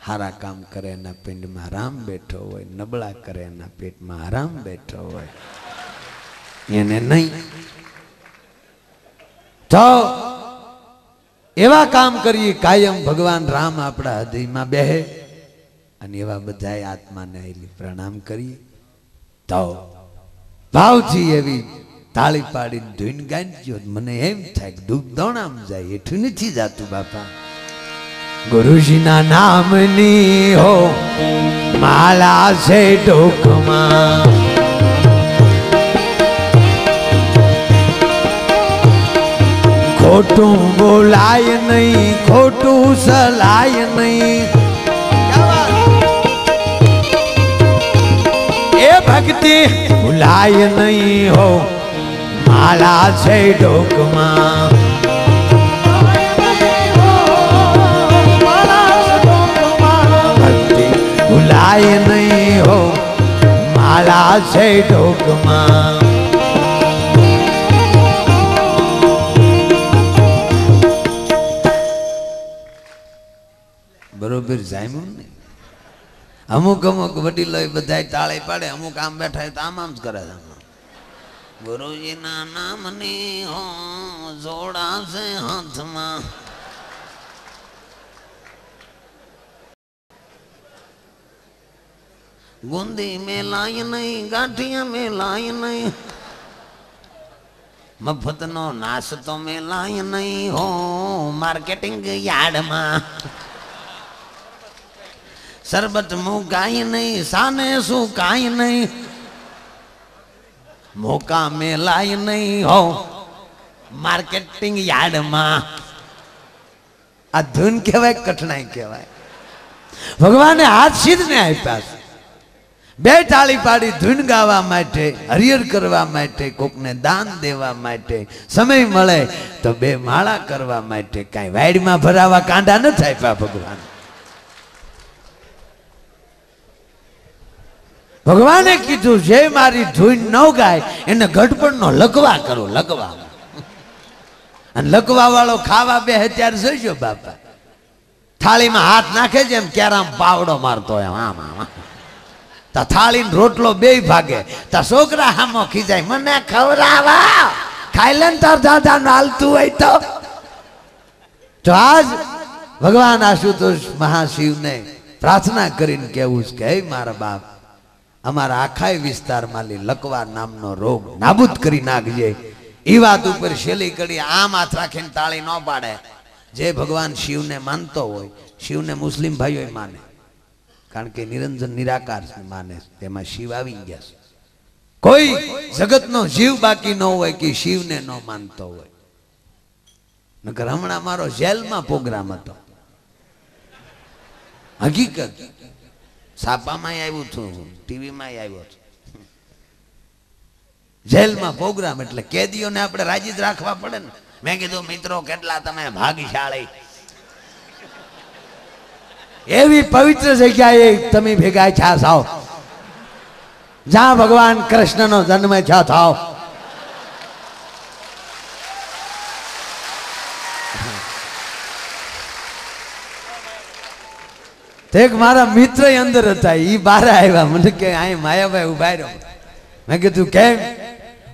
હારા કામ કરે એના પિંડમાં રામ બેઠો હોય, નબળા કરે એના પેટમાં આરામ બેઠો હોય. એને નહીં તો એવા કામ કરીએ કાયમ ભગવાન રામ આપણા હૃદયમાં બેહે. અને એવા બધા આત્માને આયેલી પ્રણામ કરીએ. તો ભાવથી એવી તાળી પાડીને ધૂન ગાંજો. મને એમ થાય કે દુઃખ દોણામ જાય, એઠું નથી જાતું બાપા. ગુરુજીના નામની હો માલા છે ડોકમાં, ખોટું બોલાય નહીં, ખોટું સલાય નહીં. એ ભક્તિ ભૂલાય નહીં હો માલા છે ડોકમાં. ભક્તિ ભૂલાય નહીં હો માલા છે ડોકમાં. બરોબર જામ્યું ને? અમુક અમુક વડીલો બધા તાળી પાડે, અમુક આમ બેઠા તો આમ જ કરે. ગુરુજીના નામની હો જોડાશે હાથમાં. ગુંદી મેલાય નહીં, ગાંઠિયા મેલાય નહીં, મફતનો નાસ્તો મેલાય નહીં હો માર્કેટિંગ યાર્ડમાં. શરબત મુકાય નહીં, સાને શું કાંઈ નહીં, મોકા મેલાય નહીં હો માર્કેટિંગ યાર્ડમાં. આ ધૂન કહેવાય, કઠણાઈ કહેવાય. ભગવાને હાથ સિદ્ધને આપ્યા છે. બે તાળી પાડી ધૂન ગાવા માટે, હરિહર કરવા માટે, કોકને દાન દેવા માટે, સમય મળે તો બે માળા કરવા માટે. કાંઈ વાડીમાં ભરાવા કાંડા ન આપ્યા ભગવાન. ભગવાને કીધું જે મારી ધૂન ન ગાય એને ગઢપણનો લકવા કરો. લકવા અને લકવા વાળો ખાવા બે ત્યારે જોઈજો બાપા, થાળીમાં હાથ નાખે છે એમ ક્યારામ પાવડો મારતો હોય આમ આમ. તા થાળી રોટલો બે ભાગે. તા છોકરા હામો ખીજાય, મને ખવડાવા, ખાઈ લે તાર દાદા હાલતું હોય તો આજ ભગવાન આશુતોષ મહાશિવને પ્રાર્થના કરીને કેવું છે કે હે મારા બાપ, અમારા આખા વિસ્તારમાં લકવા નામનો રોગ નાબૂદ કરી નાખજે. એ વાત ઉપર છેલ્લી કડી આમ હાથ રાખીને તાળી ન પાડે. જે ભગવાન શિવને માનતો હોય, શિવને મુસ્લિમ ભાઈઓ માને, કારણ કે નિરંજન નિરાકાર માને, તેમાં શિવ આવી ગયા છે. કોઈ જગતનો જીવ બાકી ન હોય કે શિવને ન માનતો હોય. નકર હમણાં મારો જેલમાં પ્રોગ્રામ હતો, હકીકત છાપામાં આવ્યું હતું, ટીવીમાં આવ્યો છું. જેલમાં પ્રોગ્રામ એટલે કેદીઓને આપણે રાજી જ રાખવા પડે ને. મેં કીધું મિત્રો કેટલા તમે ભાગ્યશાળી, એવી પવિત્ર જગ્યાએ તમે ભેગા થયા થાવ જ્યાં ભગવાન કૃષ્ણનો જન્મ થયો થાવ. એક મારા મિત્ર અંદર હતા, ઈ બહાર આવ્યા. મને કે અહીં માયાભાઈ ઉભા રહ્યો. મેં કીધું કેમ?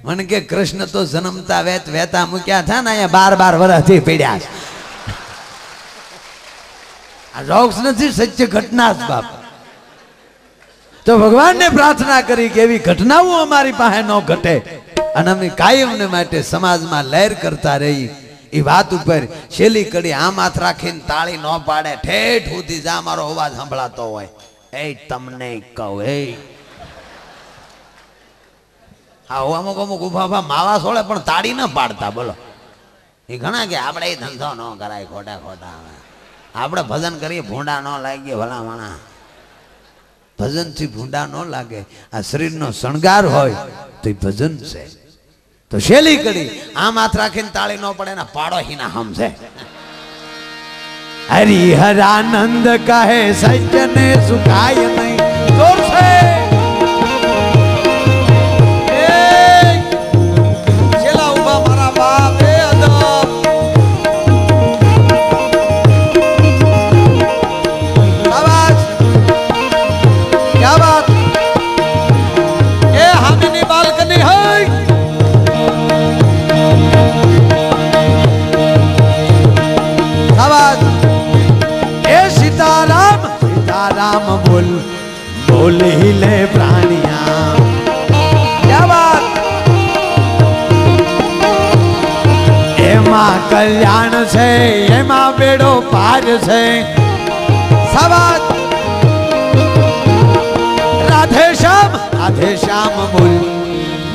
મને કે કૃષ્ણ તો જન્મતા વેતા મૂક્યા હતા ને અહીંયા 12 વર્ષથી પડ્યા છે. આ જોક્સ નથી, સત્ય ઘટના જ બાપ. તો ભગવાનને પ્રાર્થના કરી કે એવી ઘટનાઓ અમારી પાસે ન ઘટે અને અમે કાયમને માટે સમાજમાં લહેર કરતા રહી. એ વાત ઉપર છેલ્લી કડી આમ હાથ રાખીને તાળી ન પાડે ઠેઠ સુધી જા મારો અવાજ સંભળાતો હોય. એ તમને કહું, એ હા અમુક ઉભા માવા સોળે પણ તાળી ન પાડતા. બોલો, એ ઘણા કે આપણે એ ધંધો ન કરાય ખોટા ખોટા, આપણે ભજન કરીએ ભૂંડા ન લાગીએ ભલા માણા. ભજનથી ભૂંડા ન લાગે. આ શરીરનો શણગાર હોય તો એ ભજન છે. તો શેલી કડી આમ હાથ રાખીને તાળી ન પડે ને પાડોશીના હમ છે. હરિહરાનંદ કહે સજ્જને સુખાય નહીં. જોર છે છેલ્લા ઉભા મારા બાપ એ અદબ. આવાજ ક્યા વાત એ હામીની બાલ્કની હોય. सीताराम सीताराम बोल बोल ही ले प्राणिया. क्या बात एमा कल्याण से एमा बेड़ो पार से. सवात राधे श्याम बोल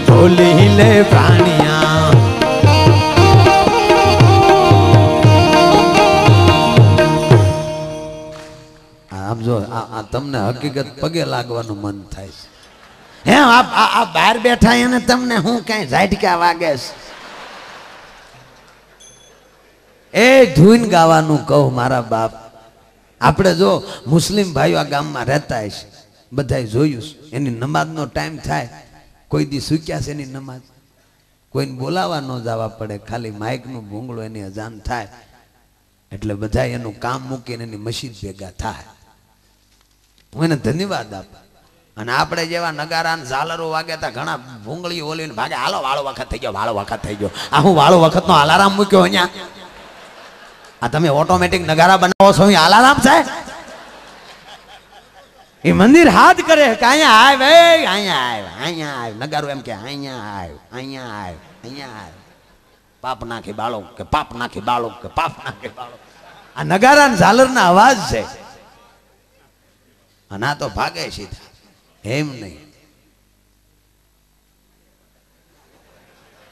बोल ही ले प्राणिया. આમ જો આ તમને હકીકત પગે લાગવાનું મન થાય છે. હે આ બહાર બેઠા એને તમને હું કઈ ઝાટકા વાગે છે. એ ધૂન ગાવાનું કહું મારા બાપ. આપણે જો મુસ્લિમ ભાઈઓ આ ગામમાં રહેતા હશે બધાય જોયું, એની નમાઝનો ટાઈમ થાય કોઈ દી સૂક્યા છે એની નમાઝ, કોઈને બોલાવા ન જવા પડે, ખાલી માઇકનું ભૂંગળું એની અજાન થાય એટલે બધા એનું કામ મૂકીને એની મસ્જિદ ભેગા થાય. હું એને ધન્યવાદ આપું. અને આપણે જેવા નગારા ઝાલરો વાગે તા ઘણા ભૂંગળી ઓલીને ભાગે, હાલો વાળો વખત થઈ ગયો, વાળો વખત થઈ ગયો. આ હું વાળો વખતનો અલારામ મૂક્યો અહીંયા? આ તમે ઓટોમેટિક નગારા બનાવો છો, અહીં અલારામ છે? એ મંદિર હાથ કરે કે અહીંયા આવ, અહીંયા આવ, અહીંયા આવ. નગારો એમ કે અહીંયા આવ, અહીંયા આવ, અહીંયા આવ. પાપ નાખી બાળો કે પાપ નાખી બાળો કે પાપ નાખી બાળો. આ નગારા ઝાલરના અવાજ છે. અને આ તો ભાગે સીધા, એમ નહીં.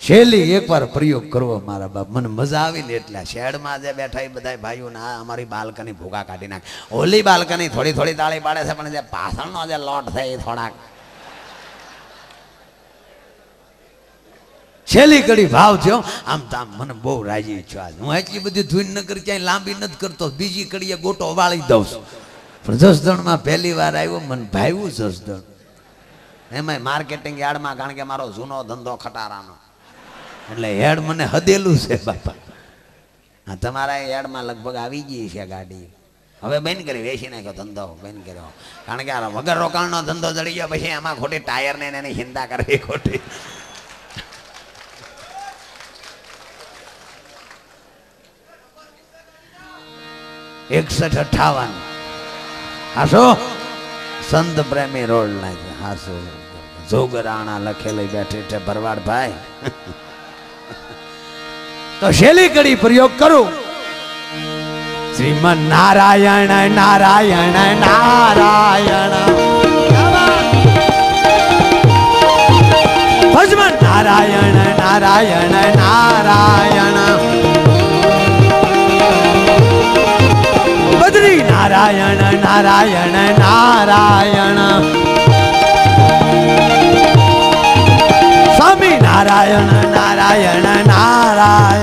શેલી એકવાર પ્રયોગ કરવો મારા બાપ. મને મજા આવી ને એટલે શેડમાં જે બેઠા એ બધા ભાઈઓ ને અમારી બાલ્કની ભૂગા કાઢી નાખે. ઓલી બાલ્કની થોડી થોડી તાળી પાડે છે પણ જે પાછળનો જે લોટ છે એ થોડાક છેલ્લી કડી ભાવ થયો. આમ તામ મને બહુ રાજી છું આજ. હું એટલી બધી ધૂન ન કરી ક્યાંય લાંબી નથી કરતો, બીજી કડીએ ગોટો વાળી દઉં છું. પણ જસદણમાં પહેલી વાર આવ્યો, મને ભાવ્યું જસદણ. એમાં માર્કેટિંગ યાર્ડમાં, કારણ કે મારો જૂનો ધંધો ખટારાનો એટલે હેડ મને હદેલું છે બાપા. હા તમારા યાર્ડમાં લગભગ આવી ગઈ છે ગાડી. હવે બંધ કરી, વેચી નાખ્યો ધંધો, બંધ કર્યો. કારણ કે આ વગર રોકાણનો ધંધો જડી ગયો પછી એમાં ખોટી ટાયર ને એની ચિંતા કરવી ખોટી. ₹6158 હાસો સંત પ્રેમી રોડ ના હાસો જોગરાણા લખેલી બેઠી છે ભરવાડ ભાઈ. તો શેલી કડી પ્રયોગ કરું. શ્રીમન નારાયણ નારાયણ નારાયણ ભજમન નારાયણ નારાયણ નારાયણ બદ્રી નારાયણ નારાયણ નારાયણ સ્વામી નારાયણ નારાયણ નારાયણ